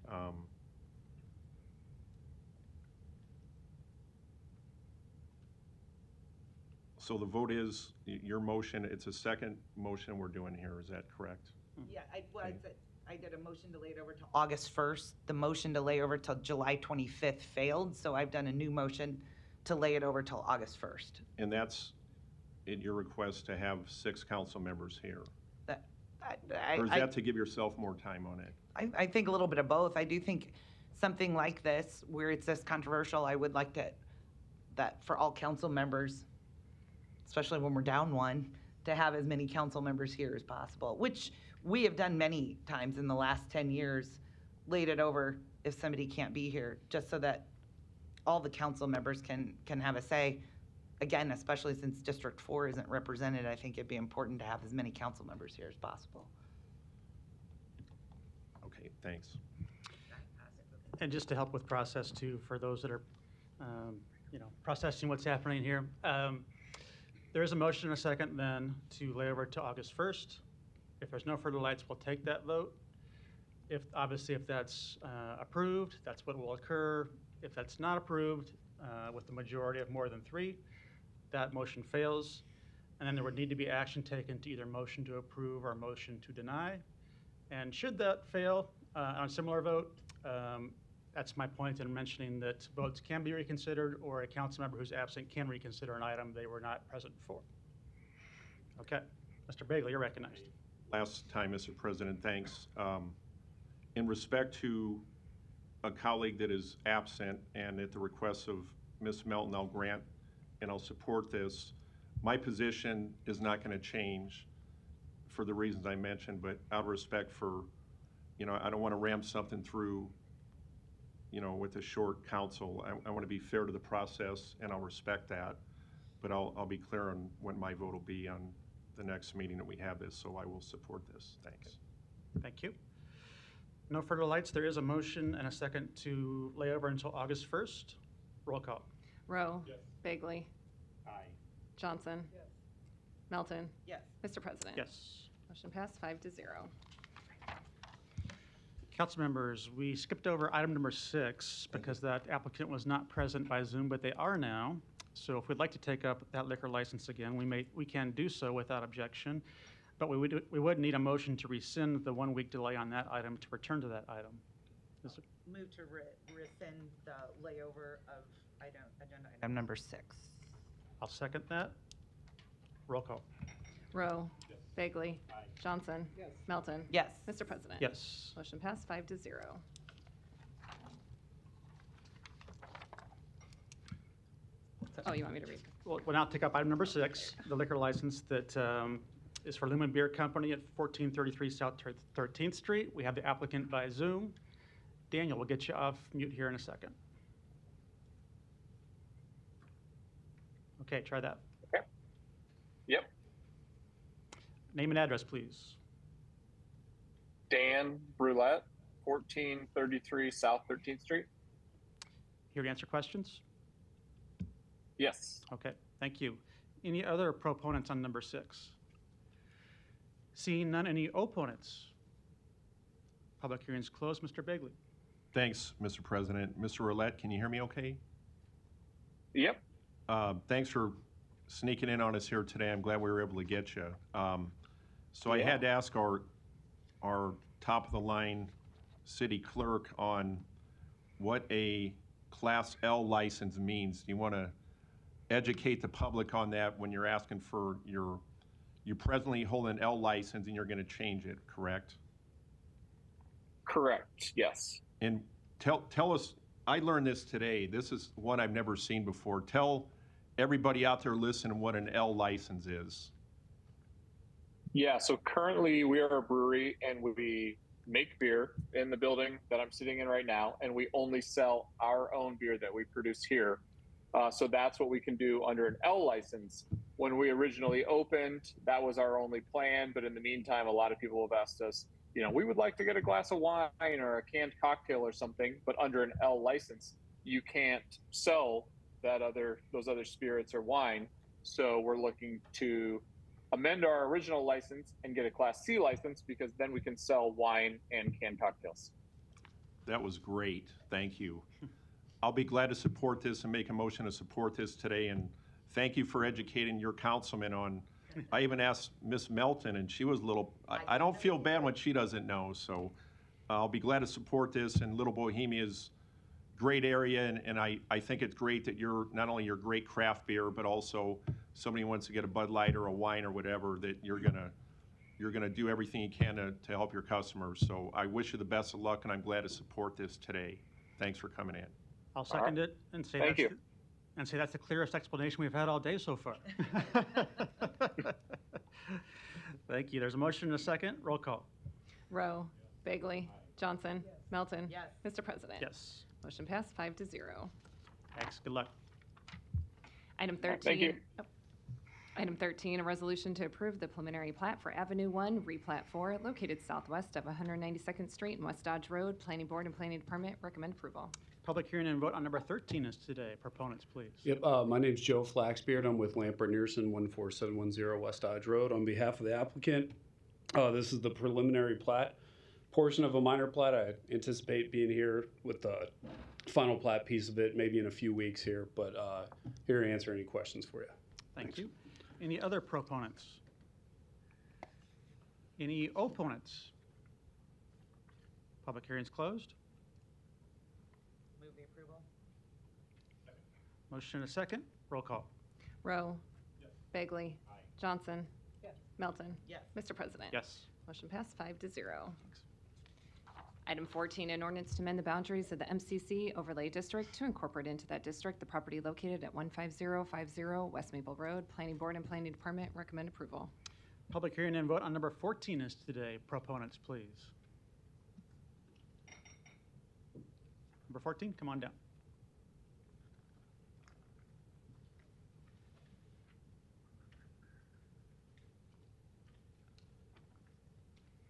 So the vote is, your motion, it's a second motion we're doing here, is that correct? Yeah, I did a motion to lay it over till August 1st. The motion to lay over till July 25th failed, so I've done a new motion to lay it over till August 1st. And that's in your request to have 6 council members here? Or is that to give yourself more time on it? I think a little bit of both. I do think something like this, where it's this controversial, I would like that for all council members, especially when we're down one, to have as many council members here as possible, which we have done many times in the last 10 years, laid it over if somebody can't be here, just so that all the council members can have a say. Again, especially since District 4 isn't represented, I think it'd be important to have as many council members here as possible. Okay, thanks. And just to help with process too, for those that are, processing what's happening here. There is a motion and a second then to lay over to August 1st. If there's no further lights, we'll take that vote. Obviously, if that's approved, that's what will occur. If that's not approved, with the majority of more than 3, that motion fails. And then there would need to be action taken to either motion to approve or motion to deny. And should that fail on a similar vote, that's my point in mentioning that votes can be reconsidered, or a council member who's absent can reconsider an item they were not present for. Okay, Mr. Bagley, you're recognized. Last time, Mr. President, thanks. In respect to a colleague that is absent and at the request of Ms. Melton, I'll grant and I'll support this. My position is not going to change for the reasons I mentioned, but out of respect for, I don't want to ram something through, with a short council. I want to be fair to the process, and I'll respect that. But I'll be clear on when my vote will be on the next meeting that we have this, so I will support this. Thanks. Thank you. No further lights. There is a motion and a second to lay over until August 1st. Roll call. Rowe. Bagley. Aye. Johnson. Melton. Yes. Mr. President. Yes. Motion passed 5-0. Council members, we skipped over item number 6 because that applicant was not present by Zoom, but they are now. So if we'd like to take up that liquor license again, we can do so without objection. But we would need a motion to rescind the 1-week delay on that item to return to that item. Move to rescind the layover of agenda item number 6. I'll second that. Roll call. Rowe. Bagley. Johnson. Melton. Yes. Mr. President. Yes. Motion passed 5-0. Oh, you want me to read? We'll now take up item number 6, the liquor license that is for Lumen Beer Company at 1433 South 13th Street. We have the applicant by Zoom. Daniel, we'll get you off mute here in a second. Okay, try that. Okay. Yep. Name and address, please. Dan Brulette, 1433 South 13th Street. Here to answer questions? Yes. Okay, thank you. Any other proponents on number 6? Seeing none, any opponents? Public hearing's closed. Mr. Bagley. Thanks, Mr. President. Mr. Roulette, can you hear me okay? Yep. Thanks for sneaking in on us here today. I'm glad we were able to get you. So I had to ask our top of the line city clerk on what a Class L license means. Do you want to educate the public on that when you're asking for you presently hold an L license and you're going to change it, correct? Correct, yes. And tell us, I learned this today. This is one I've never seen before. Tell everybody out there listening what an L license is. Yeah, so currently we are a brewery and we make beer in the building that I'm sitting in right now, and we only sell our own beer that we produce here. So that's what we can do under an L license. When we originally opened, that was our only plan, but in the meantime, a lot of people have asked us, we would like to get a glass of wine or a canned cocktail or something, but under an L license, you can't sell those other spirits or wine. So we're looking to amend our original license and get a Class C license, because then we can sell wine and canned cocktails. That was great. Thank you. I'll be glad to support this and make a motion to support this today. And thank you for educating your councilman on. I even asked Miss Melton, and she was a little. I don't feel bad when she doesn't know. So I'll be glad to support this. And Little Bohemia's great area, and I think it's great that you're not only your great craft beer, but also somebody wants to get a Bud Light or a wine or whatever, that you're gonna do everything you can to help your customers. So I wish you the best of luck, and I'm glad to support this today. Thanks for coming in. I'll second it and say that's the clearest explanation we've had all day so far. Thank you. There's a motion and a second. Roll call. Rowe. Bagley. Johnson. Melton. Yes. Mr. President. Yes. Motion passed 5-0. Thanks. Good luck. Item 13. Thank you. Item 13, a resolution to approve the preliminary plat for Avenue 1, replat 4, located southwest of 192nd Street and West Dodge Road. Planning Board and Planning Department recommend approval. Public hearing and vote on number 13 is today. Proponents, please. Yep, my name's Joe Flaxbeard. I'm with Lampert Nearson, 14710 West Dodge Road. On behalf of the applicant, this is the preliminary plat portion of a minor plat. I anticipate being here with the final plat piece of it maybe in a few weeks here, but here to answer any questions for you. Thank you. Any other proponents? Any opponents? Public hearing's closed. Move the approval. Motion and a second. Roll call. Rowe. Bagley. Johnson. Yes. Melton. Yes. Mr. President. Yes. Motion passed 5-0. Item 14, an ordinance to amend the boundaries of the MCC overlay district to incorporate into that district the property located at 15050 West Maple Road. Planning Board and Planning Department recommend approval. Public hearing and vote on number 14 is today. Proponents, please. Number 14, come on down.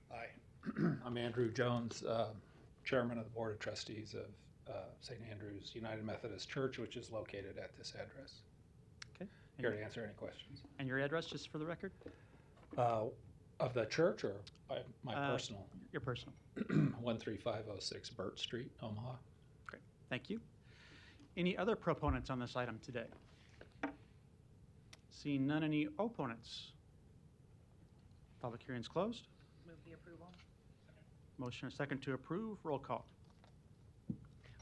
Hi, I'm Andrew Jones, Chairman of the Board of Trustees of St. Andrew's United Methodist Church, which is located at this address. Okay. Here to answer any questions. And your address, just for the record? Of the church or my personal? Your personal. 13506 Burt Street, Omaha. Great. Thank you. Any other proponents on this item today? Seeing none, any opponents? Public hearing's closed. Move the approval. Motion and second to approve. Roll call.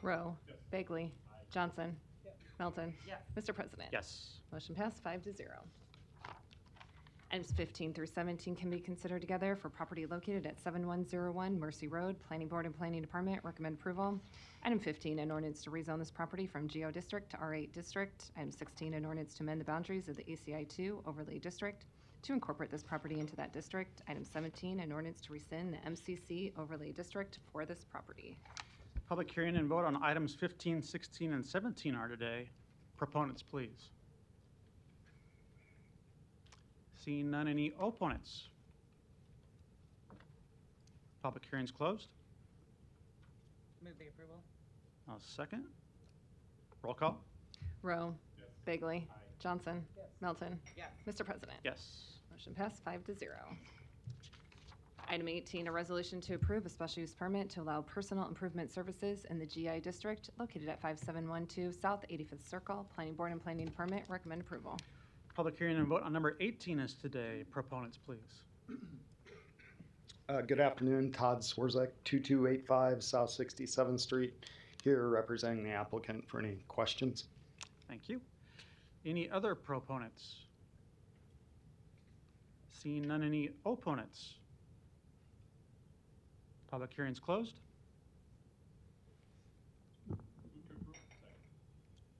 Rowe. Bagley. Johnson. Melton. Yes. Mr. President. Yes. Motion passed 5-0. Items 15 through 17 can be considered together for property located at 7101 Mercy Road. Planning Board and Planning Department recommend approval. Item 15, an ordinance to rezone this property from GO District to R8 District. Item 16, an ordinance to amend the boundaries of the ACI 2 Overlay District to incorporate this property into that district. Item 17, an ordinance to rescind the MCC Overlay District for this property. Public hearing and vote on items 15, 16, and 17 are today. Proponents, please. Seeing none, any opponents? Public hearing's closed. Move the approval. I'll second. Roll call. Rowe. Bagley. Johnson. Melton. Yes. Mr. President. Yes. Motion passed 5-0. Item 18, a resolution to approve a special use permit to allow personal improvement services in the GI district located at 5712 South 85th Circle. Planning Board and Planning Department recommend approval. Public hearing and vote on number 18 is today. Proponents, please. Good afternoon, Todd Swarzek, 2285 South 67th Street, here representing the applicant for any questions. Thank you. Any other proponents? Seeing none, any opponents? Public hearing's closed.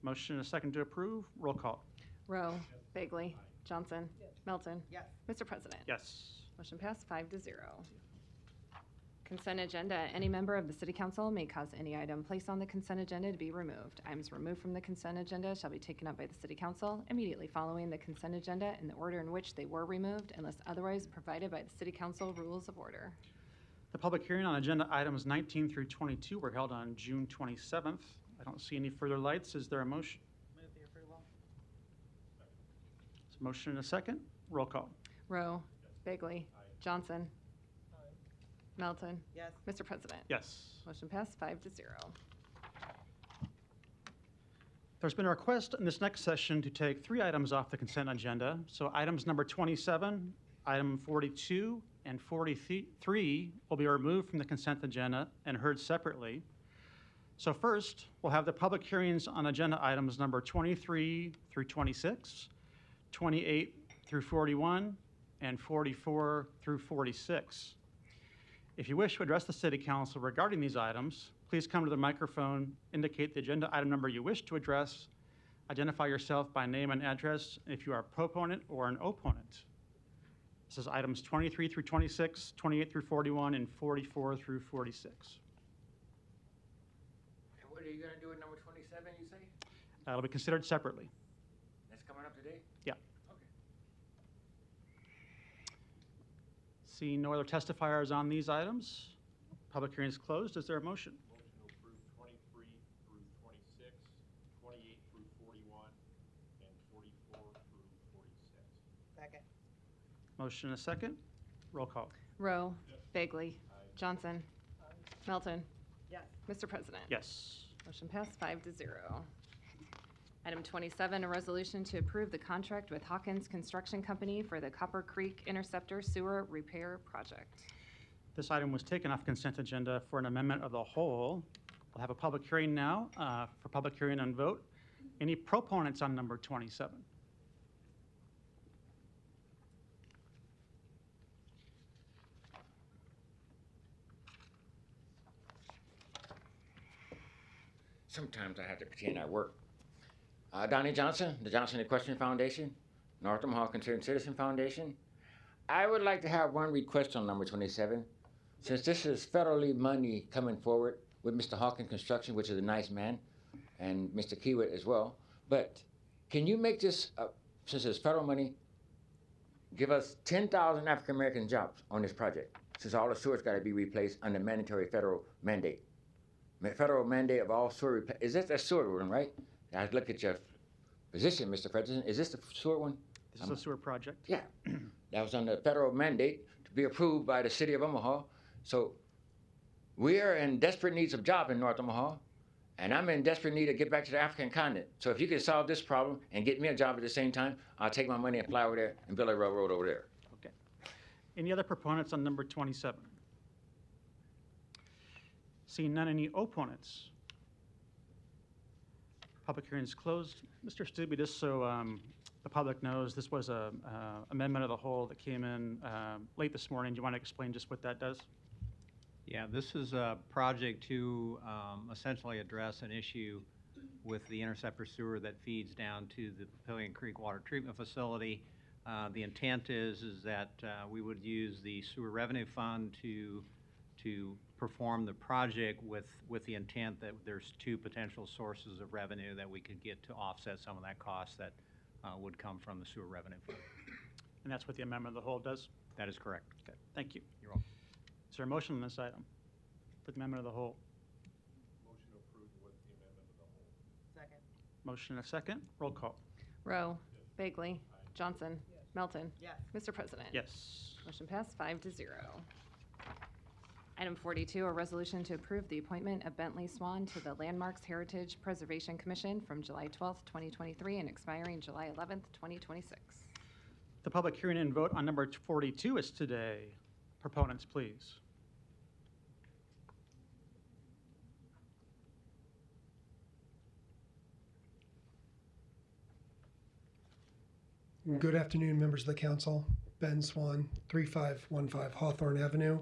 Motion and a second to approve. Roll call. Rowe. Bagley. Johnson. Melton. Yes. Mr. President. Yes. Motion passed 5-0. Consent agenda. Any member of the City Council may cause any item placed on the consent agenda to be removed. Items removed from the consent agenda shall be taken up by the City Council immediately following the consent agenda in the order in which they were removed unless otherwise provided by the City Council Rules of Order. The public hearing on agenda items 19 through 22 were held on June 27th. I don't see any further lights. Is there a motion? Move the approval. Is a motion and a second? Roll call. Rowe. Bagley. Johnson. Melton. Yes. Mr. President. Yes. Motion passed 5-0. There's been a request in this next session to take 3 items off the consent agenda. So items number 27, item 42, and 43 will be removed from the consent agenda and heard separately. So first, we'll have the public hearings on agenda items number 23 through 26, 28 through 41, and 44 through 46. If you wish to address the City Council regarding these items, please come to the microphone, indicate the agenda item number you wish to address, identify yourself by name and address, and if you are a proponent or an opponent. This is items 23 through 26, 28 through 41, and 44 through 46. And what are you gonna do with number 27, you say? It'll be considered separately. That's coming up today? Yeah. Okay. Seeing no other testifiers on these items, public hearing is closed. Is there a motion? Motion to approve 23 through 26, 28 through 41, and 44 through 46. Second. Motion and a second. Roll call. Rowe. Bagley. Johnson. Melton. Yes. Mr. President. Yes. Motion passed 5-0. Item 27, a resolution to approve the contract with Hawkins Construction Company for the Copper Creek Interceptor Sewer Repair Project. This item was taken off consent agenda for an amendment of the whole. We'll have a public hearing now for public hearing and vote. Any proponents on number 27? Sometimes I have to pretend I work. Donnie Johnson, the Johnson Equestrian Foundation, North Omaha Concerned Citizen Foundation. I would like to have one request on number 27. Since this is federally money coming forward with Mr. Hawkins Construction, which is a nice man, and Mr. Kiewit as well, but can you make this, since it's federal money, give us 10,000 African American jobs on this project, since all the sewers got to be replaced under mandatory federal mandate. Federal mandate of all sewer, is this the sewer one, right? I look at your position, Mr. President. Is this the sewer one? This is a sewer project. Yeah, that was under federal mandate to be approved by the city of Omaha. So we are in desperate needs of job in North Omaha, and I'm in desperate need to get back to the African continent. So if you can solve this problem and get me a job at the same time, I'll take my money and fly over there and build a railroad over there. Okay. Any other proponents on number 27? Seeing none, any opponents? Public hearing is closed. Mr. Stubbe, just so the public knows, this was a amendment of the whole that came in late this morning. Do you want to explain just what that does? Yeah, this is a project to essentially address an issue with the interceptor sewer that feeds down to the Papillion Creek Water Treatment Facility. The intent is that we would use the sewer revenue fund to perform the project with the intent that there's two potential sources of revenue that we could get to offset some of that cost that would come from the sewer revenue fund. And that's what the amendment of the whole does? That is correct. Okay, thank you. You're welcome. Is there a motion on this item for the amendment of the whole? Motion approved with the amendment of the whole. Second. Motion and a second. Roll call. Rowe. Bagley. Johnson. Melton. Yes. Mr. President. Yes. Motion passed 5-0. Item 42, a resolution to approve the appointment of Bentley Swan to the Landmarks Heritage Preservation Commission from July 12th, 2023 and expiring July 11th, 2026. The public hearing and vote on number 42 is today. Proponents, please. Good afternoon, members of the council. Ben Swan, 3515 Hawthorne Avenue.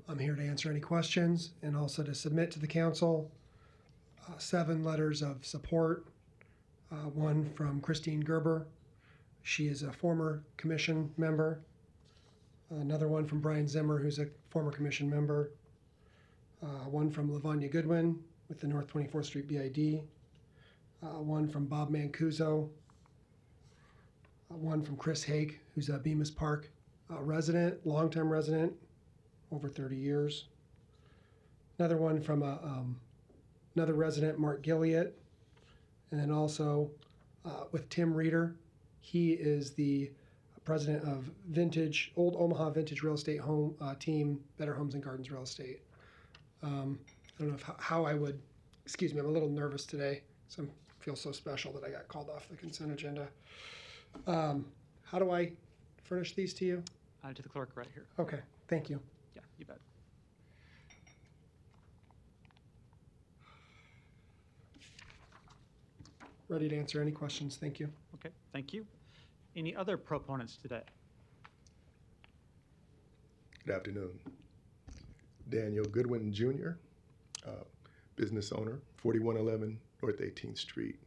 I'm here to answer any questions and also to submit to the council 7 letters of support. One from Christine Gerber. She is a former commission member. Another one from Brian Zimmer, who's a former commission member. One from Lavanya Goodwin with the North 24th Street BID. One from Bob Mancuso. One from Chris Haig, who's a Bemis Park resident, longtime resident, over 30 years. Another one from another resident, Mark Gilliott. And then also with Tim Reeder. He is the president of Old Omaha Vintage Real Estate Home Team, Better Homes and Gardens Real Estate. I don't know how I would, excuse me, I'm a little nervous today. So I feel so special that I got called off the consent agenda. How do I furnish these to you? To the clerk right here. Okay, thank you. Yeah, you bet. Ready to answer any questions, thank you. Okay, thank you. Any other proponents today? Good afternoon. Daniel Goodwin Jr., business owner, 4111 North 18th Street.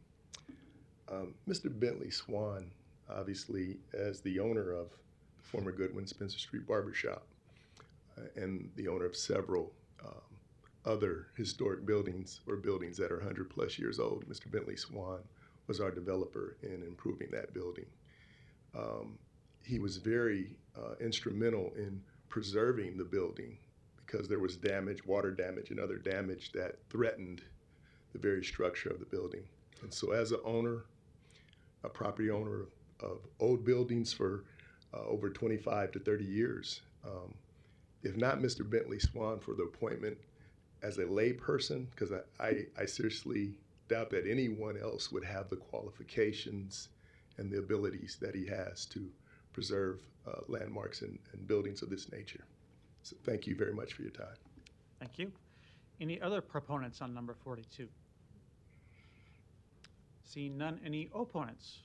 Mr. Bentley Swan, obviously, as the owner of the former Goodwin Spencer Street Barbershop and the owner of several other historic buildings or buildings that are 100+ years old, Mr. Bentley Swan was our developer in improving that building. He was very instrumental in preserving the building because there was damage, water damage, and other damage that threatened the very structure of the building. And so as an owner, a property owner of old buildings for over 25 to 30 years, if not Mr. Bentley Swan for the appointment as a lay person, because I seriously doubt that anyone else would have the qualifications and the abilities that he has to preserve landmarks and buildings of this nature. So thank you very much for your time. Thank you. Any other proponents on number 42? Seeing none, any opponents?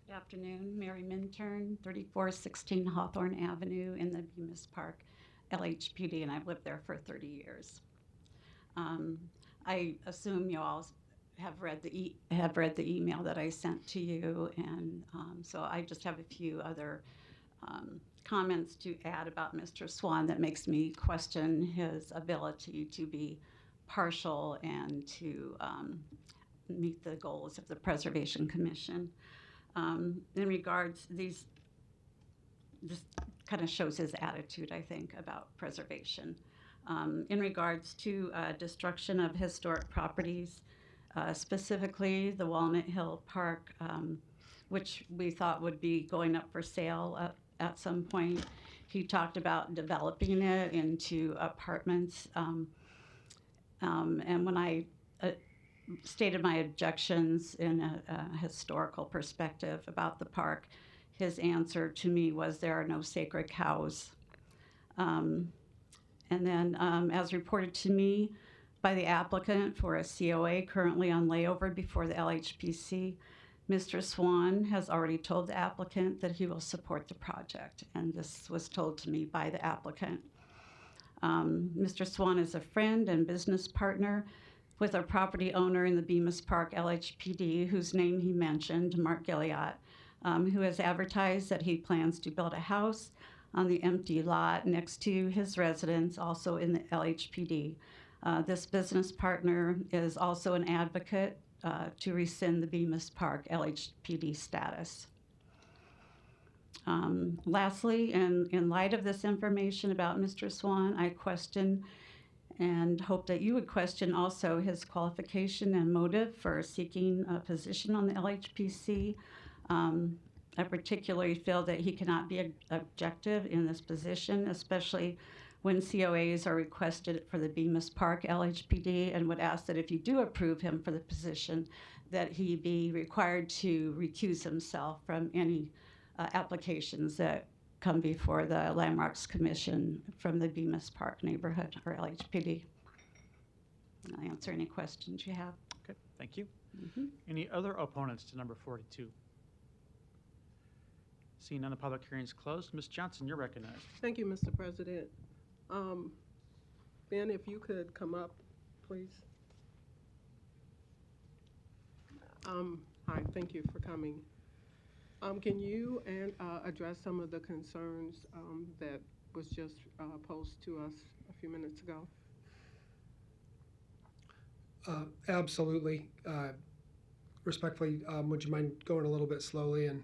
Good afternoon, Mary Minturn, 3416 Hawthorne Avenue in the Bemis Park LHPD, and I've lived there for 30 years. I assume you all have read the email that I sent to you, and so I just have a few other comments to add about Mr. Swan that makes me question his ability to be partial and to meet the goals of the Preservation Commission. In regards, this kind of shows his attitude, I think, about preservation. In regards to destruction of historic properties, specifically the Walnut Hill Park, which we thought would be going up for sale at some point. He talked about developing it into apartments. And when I stated my objections in a historical perspective about the park, his answer to me was there are no sacred cows. And then as reported to me by the applicant for a COA currently on layover before the LHPC, Mr. Swan has already told the applicant that he will support the project, and this was told to me by the applicant. Mr. Swan is a friend and business partner with a property owner in the Bemis Park LHPD, whose name he mentioned, Mark Gilliott, who has advertised that he plans to build a house on the empty lot next to his residence, also in the LHPD. This business partner is also an advocate to rescind the Bemis Park LHPD status. Lastly, in light of this information about Mr. Swan, I question and hope that you would question also his qualification and motive for seeking a position on the LHPC. I particularly feel that he cannot be objective in this position, especially when COAs are requested for the Bemis Park LHPD, and would ask that if you do approve him for the position, that he be required to recuse himself from any applications that come before the Landmarks Commission from the Bemis Park neighborhood or LHPD. I'll answer any questions you have. Okay, thank you. Any other opponents to number 42? Seeing none, the public hearing is closed. Ms. Johnson, you're recognized. Thank you, Mr. President. Ben, if you could come up, please. Hi, thank you for coming. Can you address some of the concerns that was just posed to us a few minutes ago? Absolutely. Respectfully, would you mind going a little bit slowly, and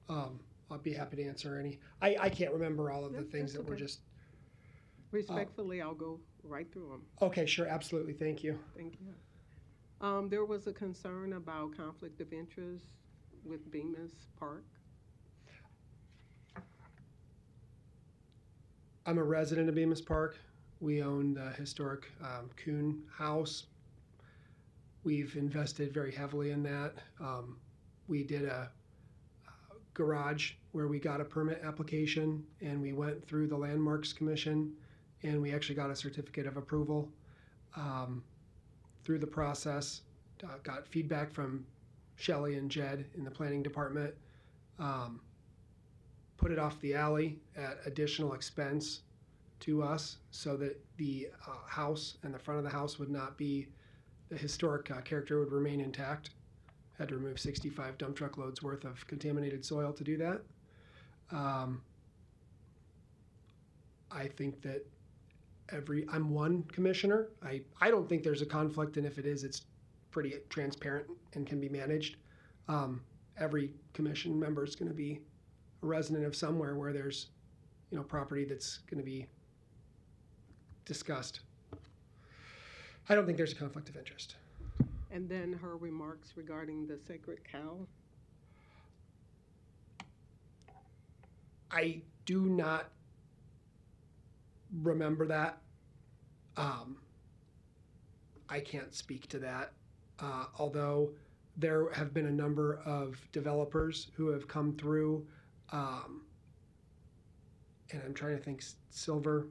I'll be happy to answer any. I can't remember all of the things that were just. Respectfully, I'll go right through them. Okay, sure, absolutely. Thank you. Thank you. There was a concern about conflict of interest with Bemis Park. I'm a resident of Bemis Park. We own the historic Kuhn House. We've invested very heavily in that. We did a garage where we got a permit application, and we went through the Landmarks Commission, and we actually got a certificate of approval through the process. Got feedback from Shelley and Jed in the planning department. Put it off the alley at additional expense to us so that the house and the front of the house would not be, the historic character would remain intact. Had to remove 65 dump truck loads worth of contaminated soil to do that. I think that I'm one commissioner. I don't think there's a conflict, and if it is, it's pretty transparent and can be managed. Every commission member is going to be a resident of somewhere where there's, property that's going to be discussed. I don't think there's a conflict of interest. And then her remarks regarding the sacred cow. I do not remember that. I can't speak to that, although there have been a number of developers who have come through, and I'm trying to think, Silver,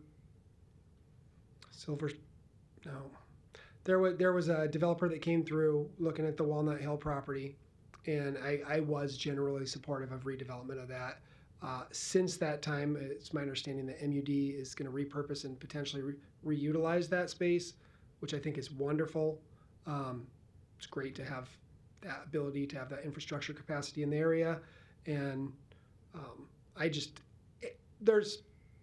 no. There was a developer that came through looking at the Walnut Hill property, and I was generally supportive of redevelopment of that. Since that time, it's my understanding that MUD is going to repurpose and potentially reutilize that space, which I think is wonderful. It's great to have that ability to have that infrastructure capacity in the area, and there's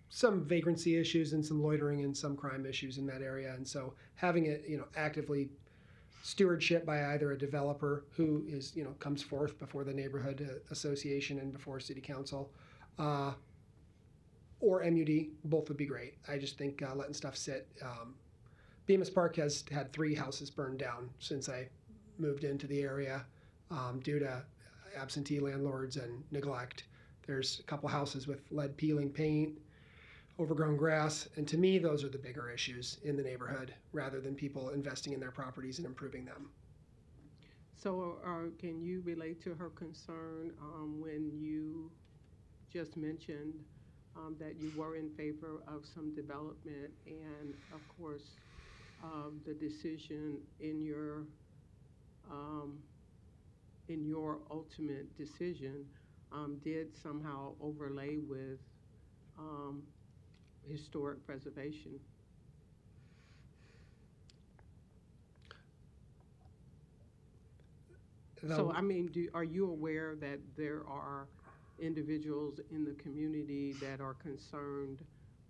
some vagrancy issues and some loitering and some crime issues in that area, and so having it, actively stewardship by either a developer who is, comes forth before the neighborhood association and before city council, or MUD, both would be great. I just think letting stuff sit. Bemis Park has had 3 houses burned down since I moved into the area due to absentee landlords and neglect. There's a couple houses with lead peeling paint, overgrown grass, and to me, those are the bigger issues in the neighborhood rather than people investing in their properties and improving them. So can you relate to her concern when you just mentioned that you were in favor of some development, and of course the decision in your ultimate decision did somehow overlay with historic preservation? So, I mean, are you aware that there are individuals in the community that are concerned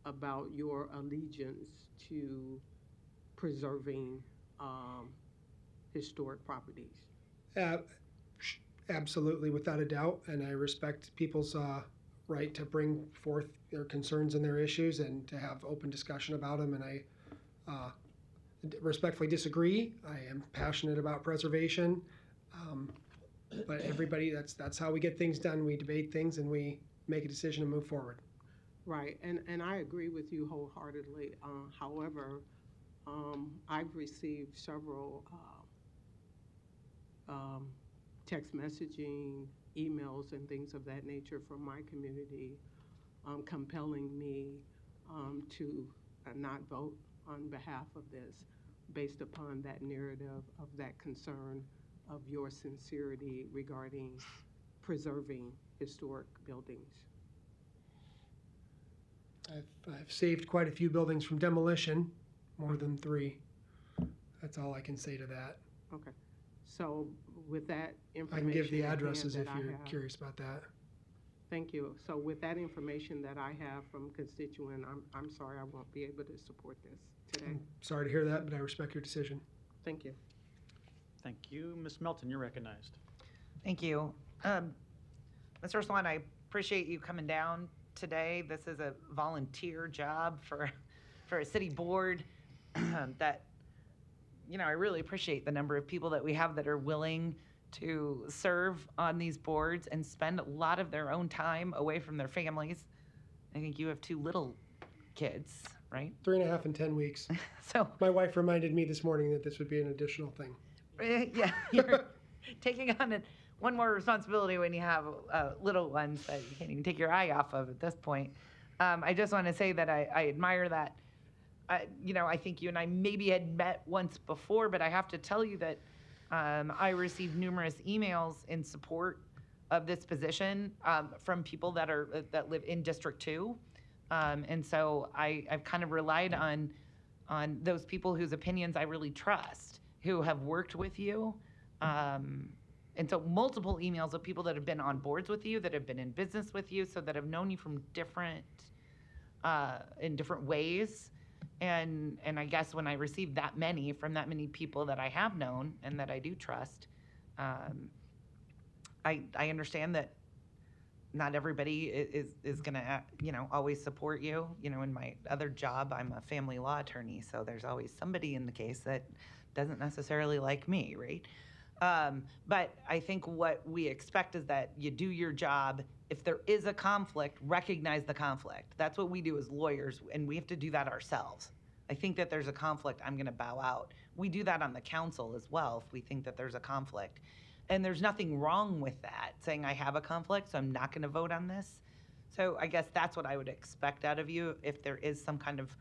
about your allegiance to preserving historic properties? Absolutely, without a doubt, and I respect people's right to bring forth their concerns and their issues and to have open discussion about them, and I respectfully disagree. I am passionate about preservation, but everybody, that's how we get things done. We debate things and we make a decision and move forward. Right, and I agree with you wholeheartedly. However, I've received several text messaging, emails, and things of that nature from my community compelling me to not vote on behalf of this based upon that narrative of that concern of your sincerity regarding preserving historic buildings. I've saved quite a few buildings from demolition, more than 3. That's all I can say to that. Okay. So with that information, I can give the addresses if that I you're have- curious about that. Thank you. So with that information that I have from constituent, I'm sorry I won't be able to support this today. Sorry to hear that, but I respect your decision. Thank you. Thank you. Ms. Melton, you're recognized. Thank you. Mr. Swan, I appreciate you coming down today. This is a volunteer job for a city board that, I really appreciate the number of people that we have that are willing to serve on these boards and spend a lot of their own time away from their families. I think you have 2 little kids, right? 3.5 and 10 weeks. So my wife reminded me this morning that this would be an additional thing. Yeah, you're taking on one more responsibility when you have little ones that you can't even take your eye off of at this point. I just want to say that I admire that. I think you and I maybe had met once before, but I have to tell you that I received numerous emails in support of this position from people that live in District 2. And so I've kind of relied on those people whose opinions I really trust, who have worked with you. And so multiple emails of people that have been on boards with you, that have been in business with you, so that have known you from in different ways. And I guess when I receive that many from that many people that I have known and that I do trust, I understand that not everybody is going to, always support you. In my other job, I'm a family law attorney, so there's always somebody in the case that doesn't necessarily like me, right? But I think what we expect is that you do your job. If there is a conflict, recognize the conflict. That's what we do as lawyers, and we have to do that ourselves. I think that there's a conflict, I'm going to bow out. We do that on the council as well if we think that there's a conflict. And there's nothing wrong with that, saying I have a conflict, so I'm not going to vote on this. So I guess that's what I would expect out of you if there is some kind of,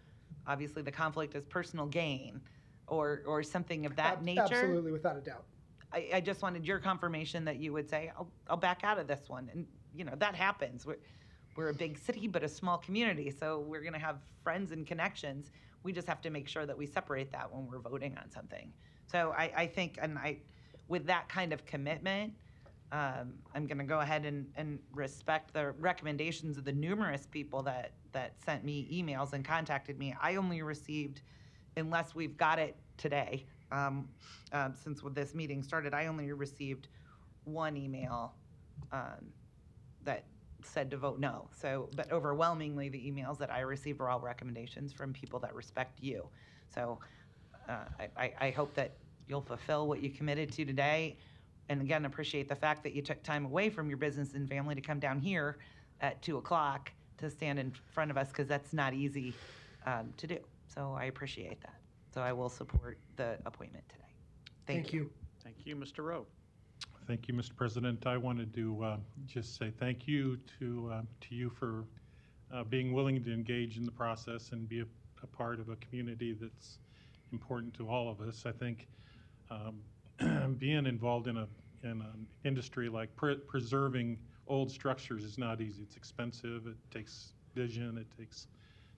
obviously the conflict is personal gain or something of that nature. Absolutely, without a doubt. I just wanted your confirmation that you would say, I'll back out of this one. And, you know, that happens. We're a big city, but a small community, so we're going to have friends and connections. We just have to make sure that we separate that when we're voting on something. So I think, with that kind of commitment, I'm going to go ahead and respect the recommendations of the numerous people that sent me emails and contacted me. I only received, unless we've got it today, since this meeting started, I only received one email that said to vote no. So, but overwhelmingly, the emails that I received were all recommendations from people that respect you. So I hope that you'll fulfill what you committed to today. And again, appreciate the fact that you took time away from your business and family to come down here at 2 o'clock to stand in front of us, because that's not easy to do. So I appreciate that. So I will support the appointment today. Thank you. Thank you, Mr. Rowe. Thank you, Mr. President. I wanted to just say thank you to you for being willing to engage in the process and be a part of a community that's important to all of us. I think being involved in an industry like preserving old structures is not easy. It's expensive. It takes vision. It takes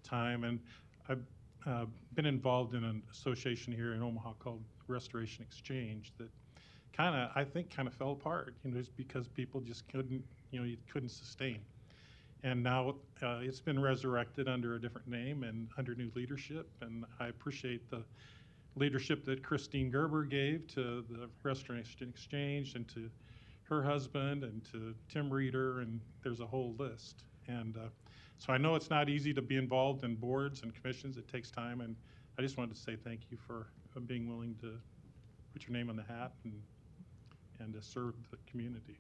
time. And I've been involved in an association here in Omaha called Restoration Exchange that I think kind of fell apart, just because people just couldn't sustain. And now it's been resurrected under a different name and under new leadership. And I appreciate the leadership that Christine Gerber gave to the Restoration Exchange and to her husband and to Tim Reeder, and there's a whole list. And so I know it's not easy to be involved in boards and commissions. It takes time, and I just wanted to say thank you for being willing to put your name on the hat and to serve the community.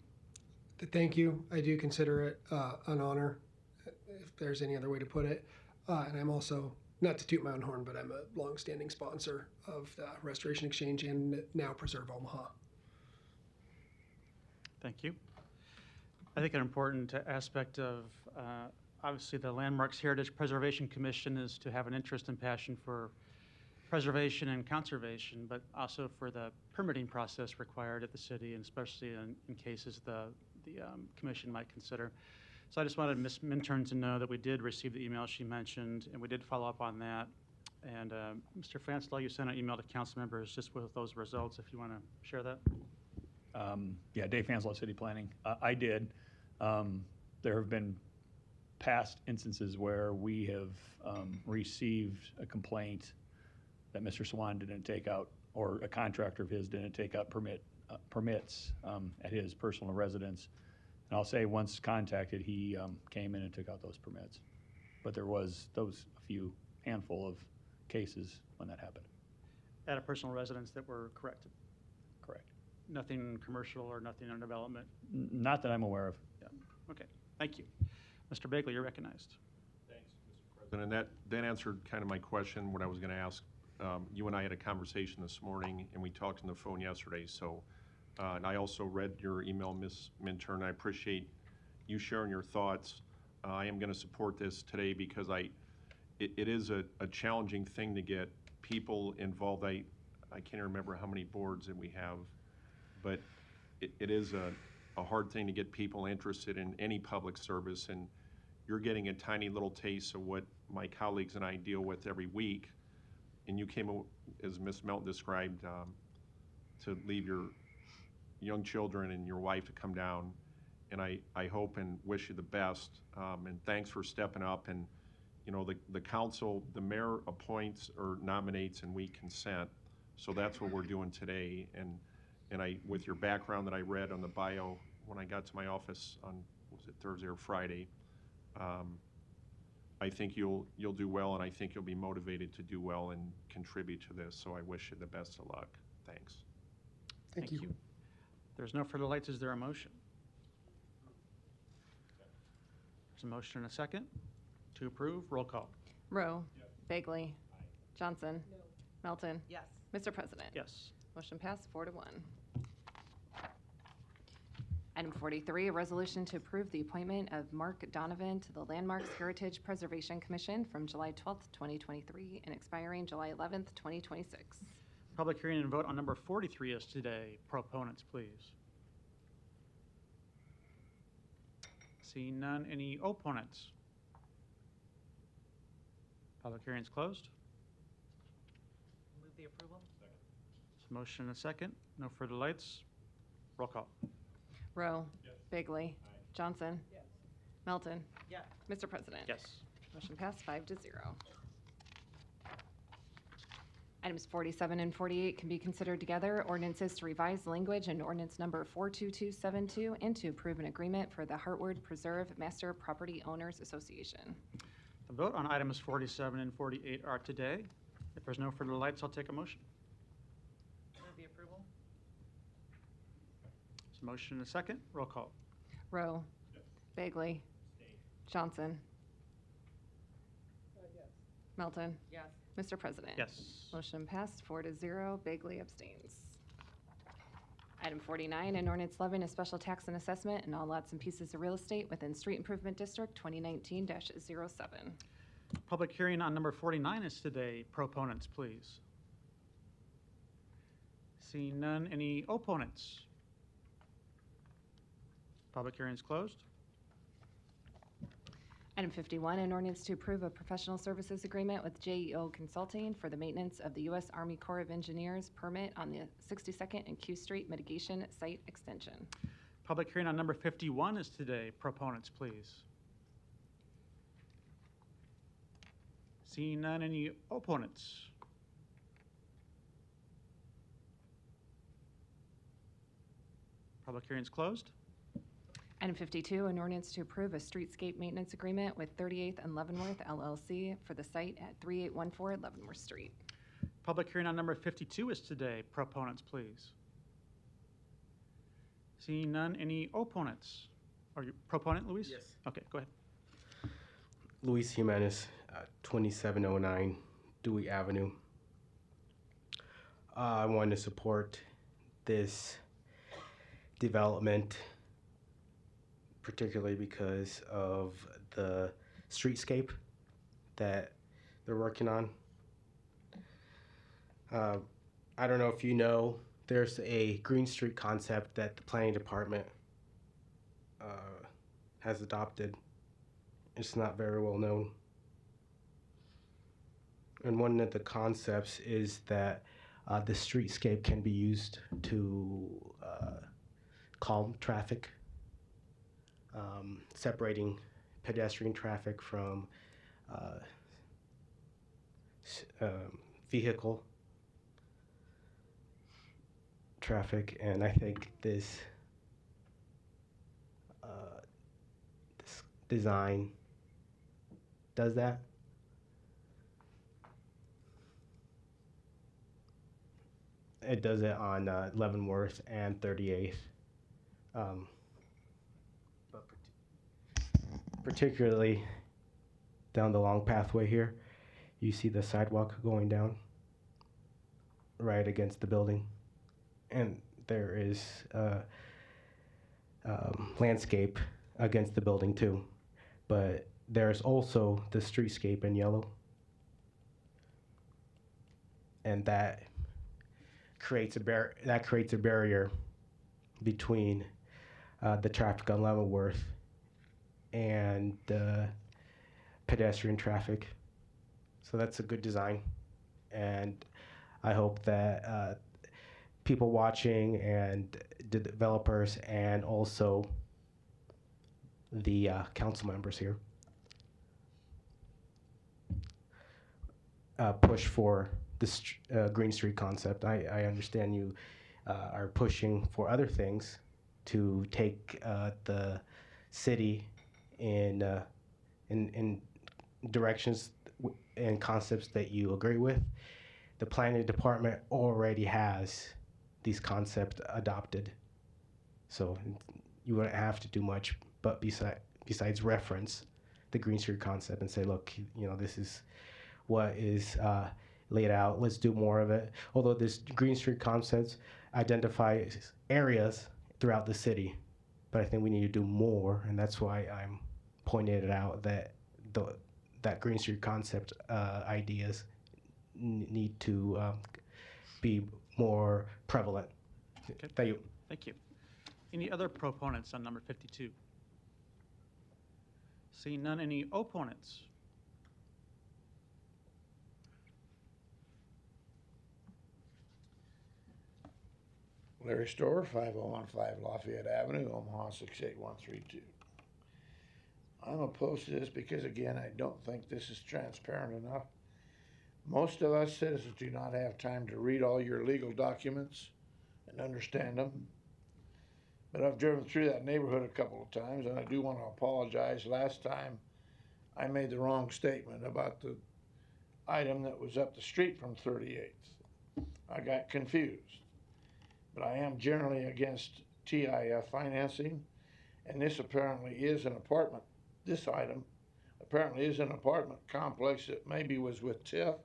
Thank you. I do consider it an honor, if there's any other way to put it. And I'm also, not to toot my own horn, but I'm a longstanding sponsor of the Restoration Exchange and now Preserve Omaha. Thank you. I think an important aspect of obviously the Landmarks Heritage Preservation Commission is to have an interest and passion for preservation and conservation, but also for the permitting process required at the city, and especially in cases the commission might consider. So I just wanted Ms. Minturn to know that we did receive the email she mentioned, and we did follow up on that. And Mr. Fanslau, you sent an email to council members just with those results, if you want to share that. Yeah, Dave Fanslau, City Planning. I did. There have been past instances where we have received a complaint that Mr. Swan didn't take out, or a contractor of his didn't take out permits at his personal residence. And I'll say, once contacted, he came in and took out those permits. But there was a few handful of cases when that happened. At a personal residence that were corrected? Correct. Nothing commercial or nothing under development? Not that I'm aware of. Yeah. Okay. Thank you. Mr. Bagley, you're recognized. Thanks, Mr. President. And that answered kind of my question, what I was going to ask. You and I had a conversation this morning, and we talked on the phone yesterday. So, and I also read your email, Ms. Minturn. I appreciate you sharing your thoughts. I am going to support this today because it is a challenging thing to get people involved. I can't remember how many boards that we have, but it is a hard thing to get people interested in any public service, and you're getting a tiny little taste of what my colleagues and I deal with every week. And you came, as Ms. Melton described, to leave your young children and your wife to come down. And I hope and wish you the best. And thanks for stepping up. And, the council, the mayor appoints or nominates, and we consent. So that's what we're doing today. And with your background that I read on the bio when I got to my office on, was it Thursday or Friday, I think you'll do well, and I think you'll be motivated to do well and contribute to this. So I wish you the best of luck. Thanks. Thank you. There's no further lights. Is there a motion? There's a motion and a second to approve. Roll call. Rowe. Bagley. Johnson? Melton? Yes. Mr. President? Yes. Motion passed 4-1. Item 43, a resolution to approve the appointment of Mark Donovan to the Landmarks Heritage Preservation Commission from July 12th, 2023, and expiring July 11th, 2026. Public hearing and vote on number 43 is today. Proponents, please. Seeing none, any opponents? Public hearing is closed. Move the approval? Motion and a second. No further lights. Roll call. Rowe? Bagley? Johnson? Melton? Yes. Mr. President? Yes. Motion passed 5-0. Items 47 and 48 can be considered together. Ordinances to revise language in ordinance number 42272 and to approve an agreement for the Hartwood Preserve Master Property Owners Association. The vote on items 47 and 48 are today. If there's no further lights, I'll take a motion. Move the approval? There's a motion and a second. Roll call. Rowe? Bagley? Johnson? Melton? Yes. Mr. President? Yes. Motion passed 4-0. Bagley abstains. Item 49, an ordinance levying a special tax and assessment in all lots and pieces of real estate within Street Improvement District 2019-07. Public hearing on number 49 is today. Proponents, please. Seeing none, any opponents? Public hearing is closed. Item 51, an ordinance to approve a professional services agreement with JEO Consulting for the maintenance of the U.S. Army Corps of Engineers permit on the 62nd and Q Street mitigation site extension. Public hearing on number 51 is today. Proponents, please. Seeing none, any opponents? Public hearing is closed. Item 52, an ordinance to approve a streetscape maintenance agreement with 38th and Leavenworth LLC for the site at 3814 Leavenworth Street. Public hearing on number 52 is today. Proponents, please. Seeing none, any opponents? Are you proponent, Luis? Yes. Okay, go ahead. Luis Jimenez, 2709 Dewey Avenue. I want to support this development, particularly because of the streetscape that they're working on. I don't know if you know, there's a Green Street concept that the planning department has adopted. It's not very well known. And one of the concepts is that the streetscape can be used to calm traffic, separating pedestrian traffic from vehicle traffic, and I think this design does that. It does it on Leavenworth and 38th. But particularly down the long pathway here, you see the sidewalk going down right against the building. And there is landscape against the building too. But there's also the streetscape in yellow. And that creates a barrier between the traffic on Leavenworth and pedestrian traffic. So that's a good design. And I hope that people watching and the developers and also the council members here push for this Green Street concept. I understand you are pushing for other things to take the city in directions and concepts that you agree with. The planning department already has these concepts adopted, so you wouldn't have to do much but besides reference the Green Street concept and say, look, you know, this is what is laid out. Let's do more of it. Although this Green Street concepts identifies areas throughout the city, but I think we need to do more, and that's why I'm pointing it out that that Green Street concept ideas need to be more prevalent. Okay. Thank you. Thank you. Any other proponents on number 52? Seeing none, any opponents? Larry Storer, 5015 Lafayette Avenue, Omaha 68132. I'm opposed to this because, again, I don't think this is transparent enough. Most of us citizens do not have time to read all your legal documents and understand them. But I've driven through that neighborhood a couple of times, and I do want to apologize. Last time I made the wrong statement about the item that was up the street from 38th. I got confused. But I am generally against TIF financing, and this apparently is an apartment. This item apparently is an apartment complex that maybe was with TIF,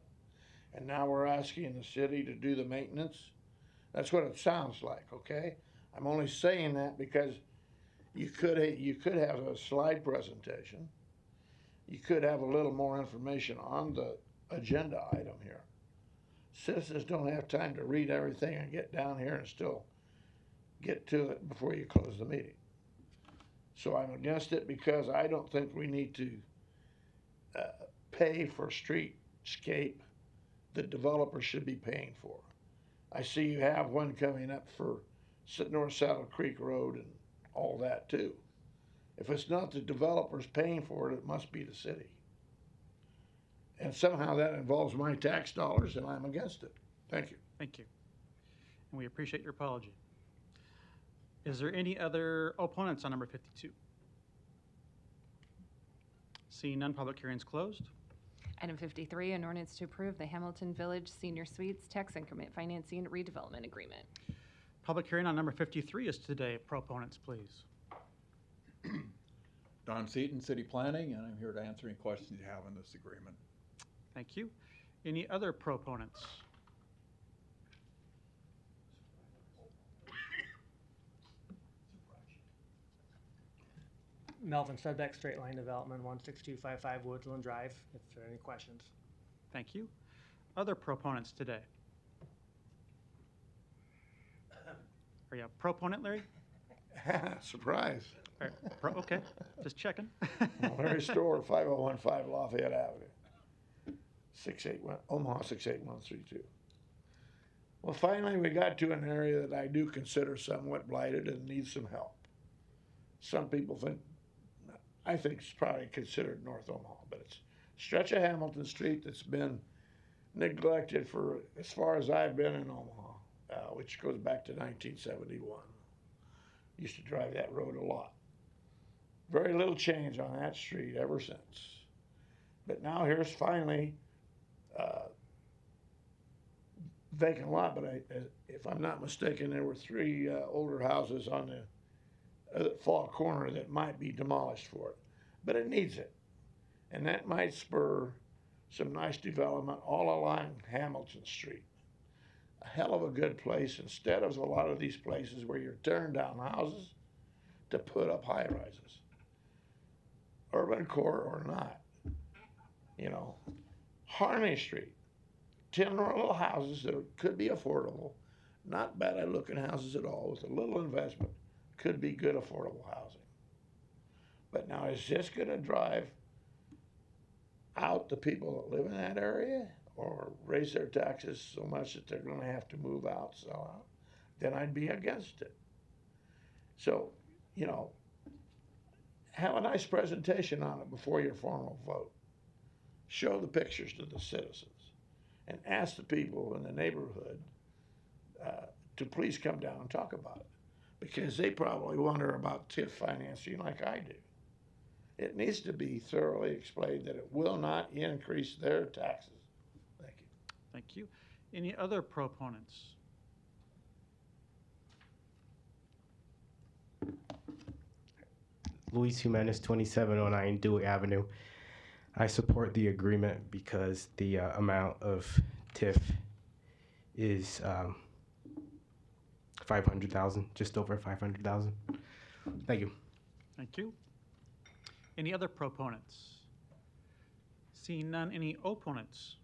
and now we're asking the city to do the maintenance. That's what it sounds like, okay? I'm only saying that because you could have a slide presentation. You could have a little more information on the agenda item here. Citizens don't have time to read everything and get down here and still get to it before you close the meeting. So I'm against it because I don't think we need to pay for streetscape that developers should be paying for. I see you have one coming up for North Saddle Creek Road and all that too. If it's not the developers paying for it, it must be the city. And somehow that involves my tax dollars, and I'm against it. Thank you. Thank you. And we appreciate your apology. Is there any other opponents on number 52? Seeing none, public hearing's closed. Item 53, an ordinance to approve the Hamilton Village Senior Suites Tax Increment Financing Redevelopment Agreement. Public hearing on number 53 is today. Proponents, please. Don Seaton, City Planning, and I'm here to answer any questions you have on this agreement. Thank you. Any other proponents? Melvin Sudbeck, Straight Line Development, 16255 Woodland Drive, if there are any questions. Thank you. Other proponents today? Are you a proponent, Larry? Surprise. Okay, just checking. Larry Storer, 5015 Lafayette Avenue. Omaha 68132. Well, finally, we got to an area that I do consider somewhat blighted and needs some help. Some people I think it's probably considered North Omaha, but it's a stretch of Hamilton Street that's been neglected for as far as I've been in Omaha, which goes back to 1971. Used to drive that road a lot. Very little change on that street ever since. But now here's finally vacant lot, but if I'm not mistaken, there were 3 older houses on the far corner that might be demolished for it. But it needs it. And that might spur some nice development all along Hamilton Street. A hell of a good place instead of a lot of these places where you're tearing down houses to put up high rises. Urban core or not. You know, Harney Street, 10 little houses that could be affordable, not bad looking houses at all, with a little investment, could be good affordable housing. But now is this going to drive out the people that live in that area or raise their taxes so much that they're going to have to move out, sell out? Then I'd be against it. So, you know, have a nice presentation on it before your formal vote. Show the pictures to the citizens and ask the people in the neighborhood to please come down and talk about it, because they probably wonder about TIF financing like I do. It needs to be thoroughly explained that it will not increase their taxes. Thank you. Thank you. Any other proponents? Luis Jimenez, 2709 Dewey Avenue. I support the agreement because the amount of TIF is 500,000, just over 500,000. Thank you. Thank you. Any other proponents? Seeing none, any opponents?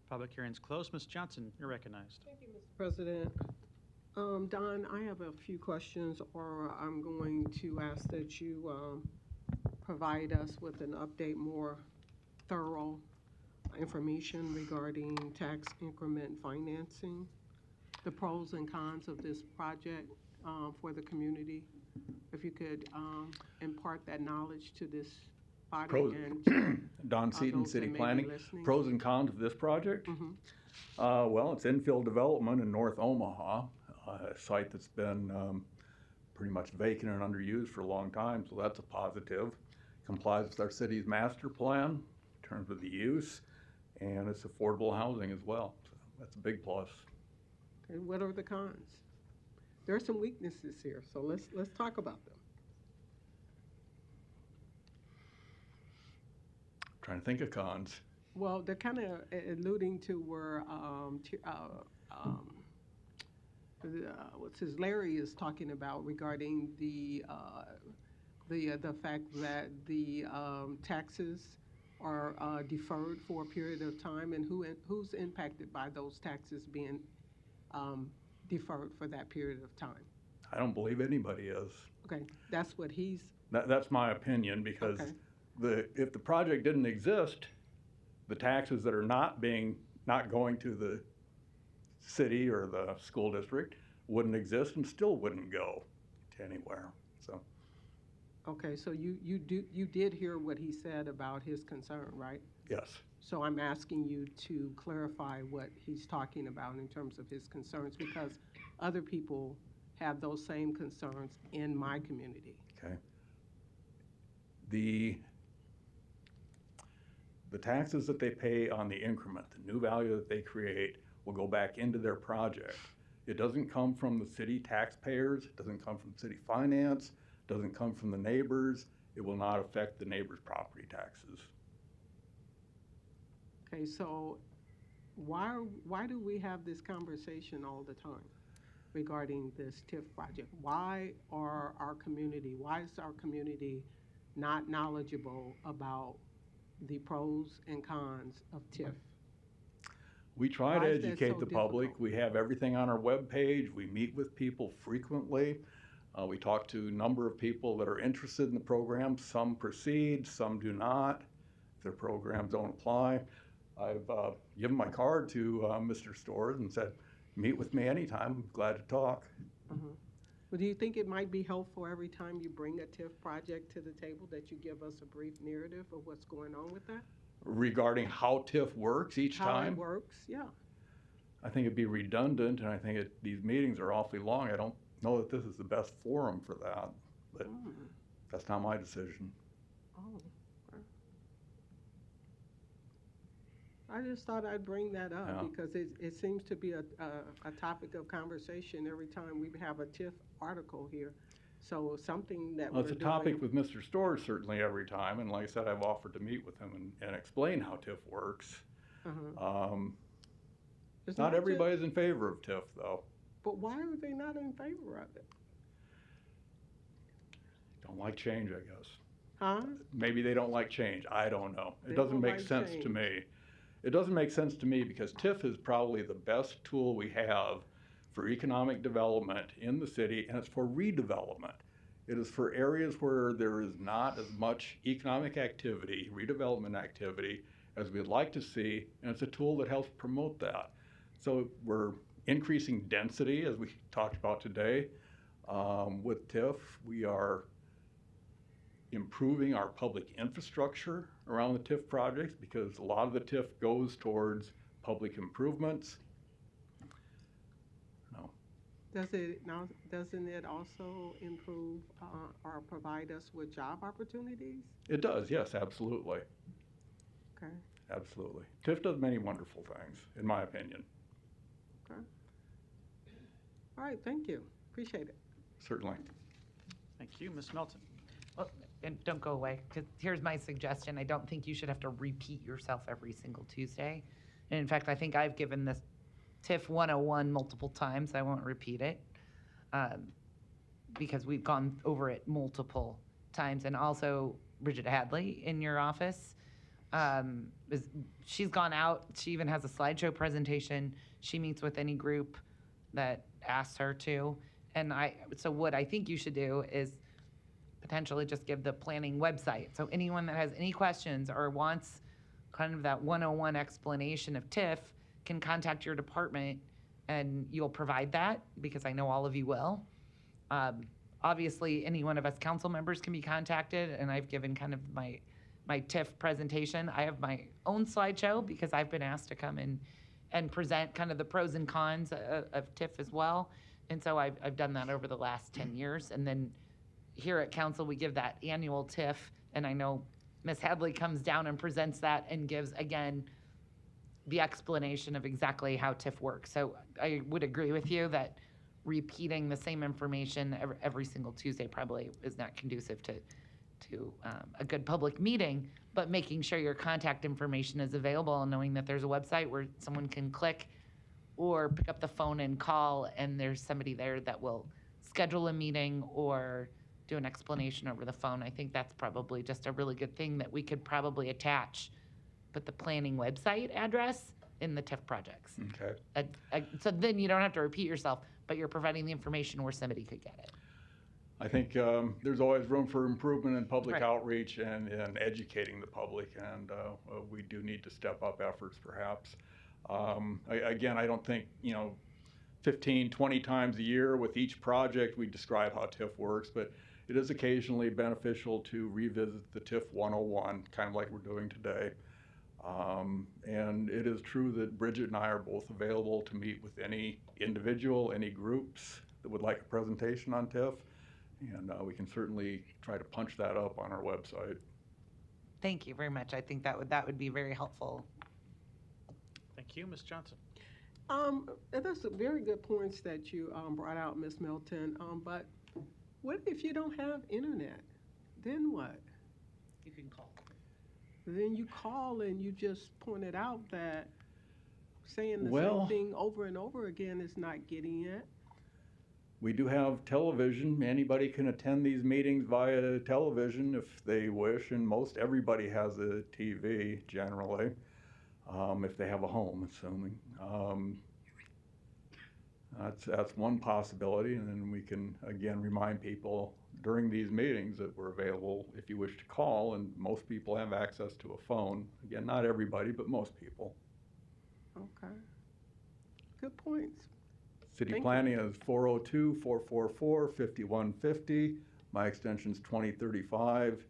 Public hearing's closed. Ms. Johnson, you're recognized. Thank you, Mr. President. Don, I have a few questions, or I'm going to ask that you provide us with an update, more thorough information regarding tax increment financing, the pros and cons of this project for the community. If you could impart that knowledge to this body Pros, and Don Seaton, those City that may be Planning. listening. Pros and cons of this project? Well, it's infill development in North Omaha, a site that's been pretty much vacant and underused for a long time, so that's a positive. Complies with our city's master plan in terms of the use, and it's affordable housing as well. So that's a big plus. Okay, what are the cons? There are some weaknesses here, so let's talk about them. Trying to think of cons. Well, they're kind of alluding to where what's his Larry is talking about regarding the fact that the taxes are deferred for a period of time, and who's impacted by those taxes being deferred for that period of time. I don't believe anybody is. Okay, that's what he's. That's my opinion, because Okay. if the project didn't exist, the taxes that are not going to the city or the school district wouldn't exist and still wouldn't go to anywhere. So Okay, so you did hear what he said about his concern, right? yes, So I'm asking you to clarify what he's talking about in terms of his concerns, because other people have those same concerns in my community. okay. The taxes that they pay on the increment, the new value that they create, will go back into their project. It doesn't come from the city taxpayers, it doesn't come from city finance, it doesn't come from the neighbors. It will not affect the neighbors' property taxes. Okay, so why do we have this conversation all the time regarding this TIF project? Why is our community not knowledgeable about the pros and cons of TIF? We try Why to is that educate so the public. difficult? We have everything on our webpage. We meet with people frequently. We talk to a number of people that are interested in the program. Some proceed, some do not. Their programs don't apply. I've given my card to Mr. Storrs and said, meet with me anytime. I'm glad to talk. Well, do you think it might be helpful every time you bring a TIF project to the table that you give us a brief narrative of what's going on with that? Regarding how TIF works each How time, it works, yeah. I think it'd be redundant, and I think these meetings are awfully long. I don't know that this is the best forum for that, but that's not my decision. Oh, okay. I just thought I'd bring that up Yeah. because it seems to be a topic of conversation every time we have a TIF article here. So something that Well, we're it's a doing. topic with Mr. Storrs certainly every time, and like I said, I've offered to meet with him and explain how TIF works. It's Not not everybody's in favor of TIF, though. But why are they not in favor of it? Don't like change, I guess. Huh? Maybe they don't like change. I don't know. They It doesn't don't make like sense to change. me. It doesn't make sense to me because TIF is probably the best tool we have for economic development in the city, and it's for redevelopment. It is for areas where there is not as much economic activity, redevelopment activity, as we'd like to see, and it's a tool that helps promote that. So we're increasing density, as we talked about today. With TIF, we are improving our public infrastructure around the TIF projects because a lot of the TIF goes towards public improvements. No. Doesn't it also improve or provide us with job opportunities? It does, yes, absolutely. Okay. Absolutely. TIF does many wonderful things, in my opinion. Okay. All right, thank you. Appreciate it. Certainly. Thank you. Ms. Melton. Well, and don't go away, because here's my suggestion. I don't think you should have to repeat yourself every single Tuesday. And in fact, I think I've given this TIF 101 multiple times. I won't repeat it because we've gone over it multiple times. And also Bridget Hadley in your office, she's gone out. She even has a slideshow presentation. She meets with any group that asks her to. And so what I think you should do is potentially just give the planning website. So anyone that has any questions or wants kind of that 101 explanation of TIF can contact your department and you'll provide that, because I know all of you will. Obviously, any one of us council members can be contacted, and I've given kind of my TIF presentation. I have my own slideshow because I've been asked to come in and present kind of the pros and cons of TIF as well. And so I've done that over the last 10 years. And then here at council, we give that annual TIF, and I know Ms. Hadley comes down and presents that and gives, again, the explanation of exactly how TIF works. So I would agree with you that repeating the same information every single Tuesday probably is not conducive to a good public meeting, but making sure your contact information is available and knowing that there's a website where someone can click or pick up the phone and call, and there's somebody there that will schedule a meeting or do an explanation over the phone. I think that's probably just a really good thing that we could probably attach, put the planning website address in the TIF projects. Okay. So then you don't have to repeat yourself, but you're providing the information where somebody could get it. I think there's always room for improvement in public Right. outreach and educating the public, and we do need to step up efforts perhaps. Again, I don't think, 15, 20 times a year with each project we describe how TIF works, but it is occasionally beneficial to revisit the TIF 101, kind of like we're doing today. And it is true that Bridget and I are both available to meet with any individual, any groups that would like a presentation on TIF. And we can certainly try to punch that up on our website. Thank you very much. I think that would be very helpful. Thank you, Ms. Johnson. That's a very good points that you brought out, Ms. Milton. But what if you don't have internet? Then what? You can call. Then you call and you just pointed out that saying the Well- same thing over and over again is not getting it. We do have television. Anybody can attend these meetings via television if they wish, and most everybody has a TV generally, if they have a home, assuming. That's one possibility, and then we can, again, remind people during these meetings that we're available if you wish to call, and most people have access to a phone. Again, not everybody, but most people. Okay. Good points. City Thank planning is 402-444-5150. My extension's 2035.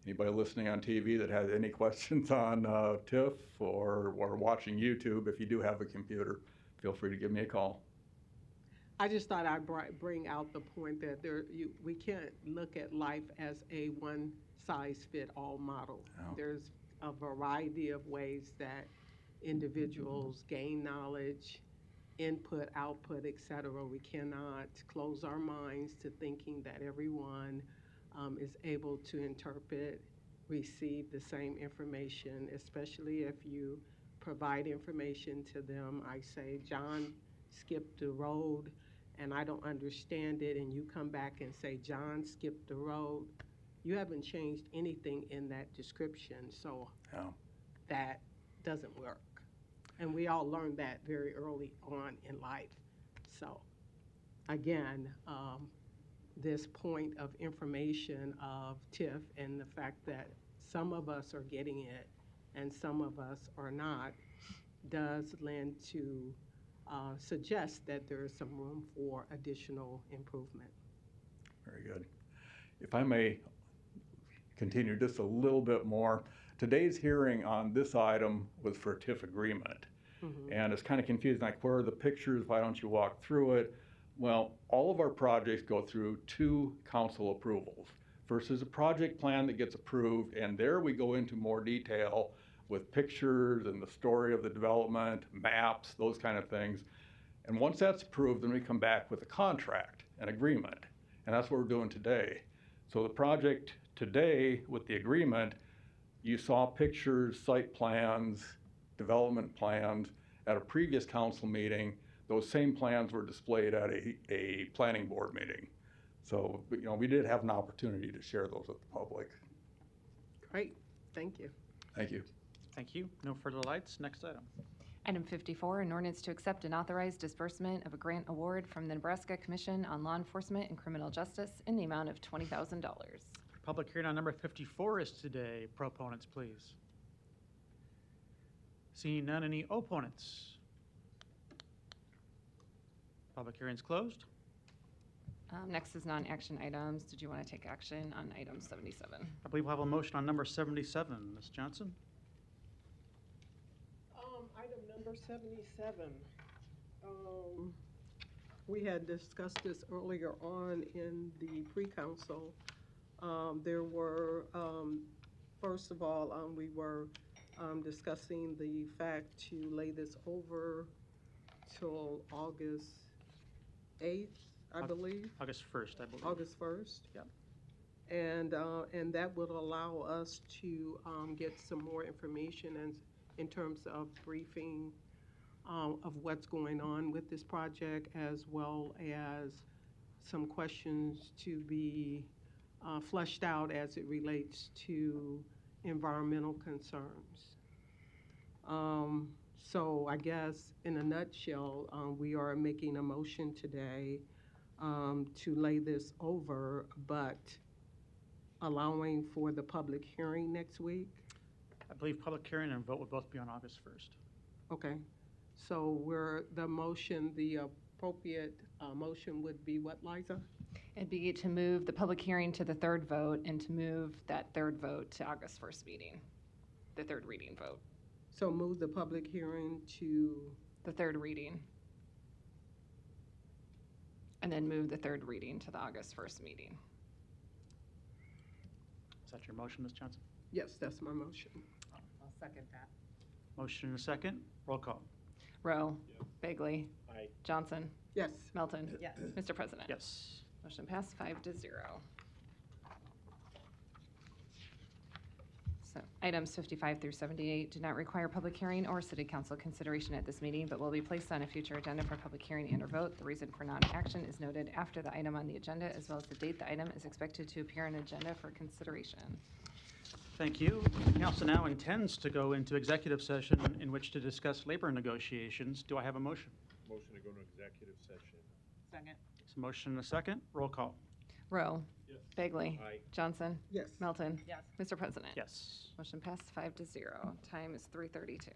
Anybody listening on TV that has any questions on TIF or watching YouTube, if you do have a computer, feel free to give me a call. I just thought I'd bring out the point that we can't look at life as a one-size-fit-all model. No. There's a variety of ways that individuals gain knowledge, input, output, et cetera. We cannot close our minds to thinking that everyone is able to interpret, receive the same information, especially if you provide information to them. I say, John skipped the road and I don't understand it, and you come back and say, John skipped the road. You haven't changed anything in that description, so that doesn't work. And we all learned that very early on in life. So again, this point of information of TIF and the fact that some of us are getting it and some of us are not does lend to suggest that there is some room for additional improvement. Very good. If I may continue just a little bit more, today's hearing on this item was for a TIF agreement. And it's kind of confusing, like, where are the pictures? Why don't you walk through it? Well, all of our projects go through 2 council approvals. First is a project plan that gets approved, and there we go into more detail with pictures and the story of the development, maps, those kind of things. And once that's approved, then we come back with a contract, an agreement. And that's what we're doing today. So the project today with the agreement, you saw pictures, site plans, development plans at a previous council meeting. Those same plans were displayed at a planning board meeting. So, you know, we did have an opportunity to share those with the public. Great, thank you. Thank you. Thank you. No further lights. Next item. Item 54, an ordinance to accept and authorize disbursement of a grant award from the Nebraska Commission on Law Enforcement and Criminal Justice in the amount of $20,000. Public hearing on number 54 is today. Proponents, please. Seeing none, any opponents? Public hearing's closed. Next is non-action items. Did you want to take action on item 77? I believe we'll have a motion on number 77. Ms. Johnson? Item number 77. We had discussed this earlier on in the pre-council. There were, first of all, we were discussing the fact to lay this over till August 8th, I believe. August 1st, I believe. August 1st. Yep. And that would allow us to get some more information in terms of briefing of what's going on with this project, as well as some questions to be fleshed out as it relates to environmental concerns. So I guess in a nutshell, we are making a motion today to lay this over, but allowing for the public hearing next week. I believe public hearing and vote will both be on August 1st. Okay, so the appropriate motion would be what, Liza? It'd be to move the public hearing to the third vote and to move that third vote to August 1st meeting, the third reading vote. So move the public hearing to? The third reading. And then move the third reading to the August 1st meeting. Is that your motion, Ms. Johnson? Yes, that's my motion. I'll second that. Motion and a second. Roll call. Rowe. Bagley. Aye. Johnson. Yes. Melton. Yes. Mr. President. Yes. Motion passed 5-0. So items 55 through 78 do not require public hearing or city council consideration at this meeting, but will be placed on a future agenda for public hearing and or vote. The reason for non-action is noted after the item on the agenda, as well as the date the item is expected to appear on agenda for consideration. Thank you. Council now intends to go into executive session in which to discuss labor negotiations. Do I have a motion? Motion to go into executive session. Second. It's a motion and a second. Roll call. Rowe. Yes. Bagley. Aye. Johnson. Yes. Melton. Yes. Mr. President. Yes. Motion passed 5-0. Time is 3:32.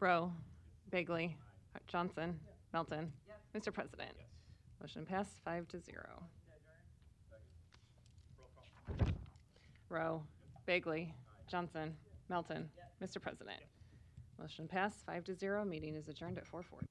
Rowe. Bagley. Johnson. Melton. Mr. President. Motion passed 5-0. Rowe. Bagley. Johnson. Melton. Mr. President. Motion passed 5-0. Meeting is adjourned at 4:40.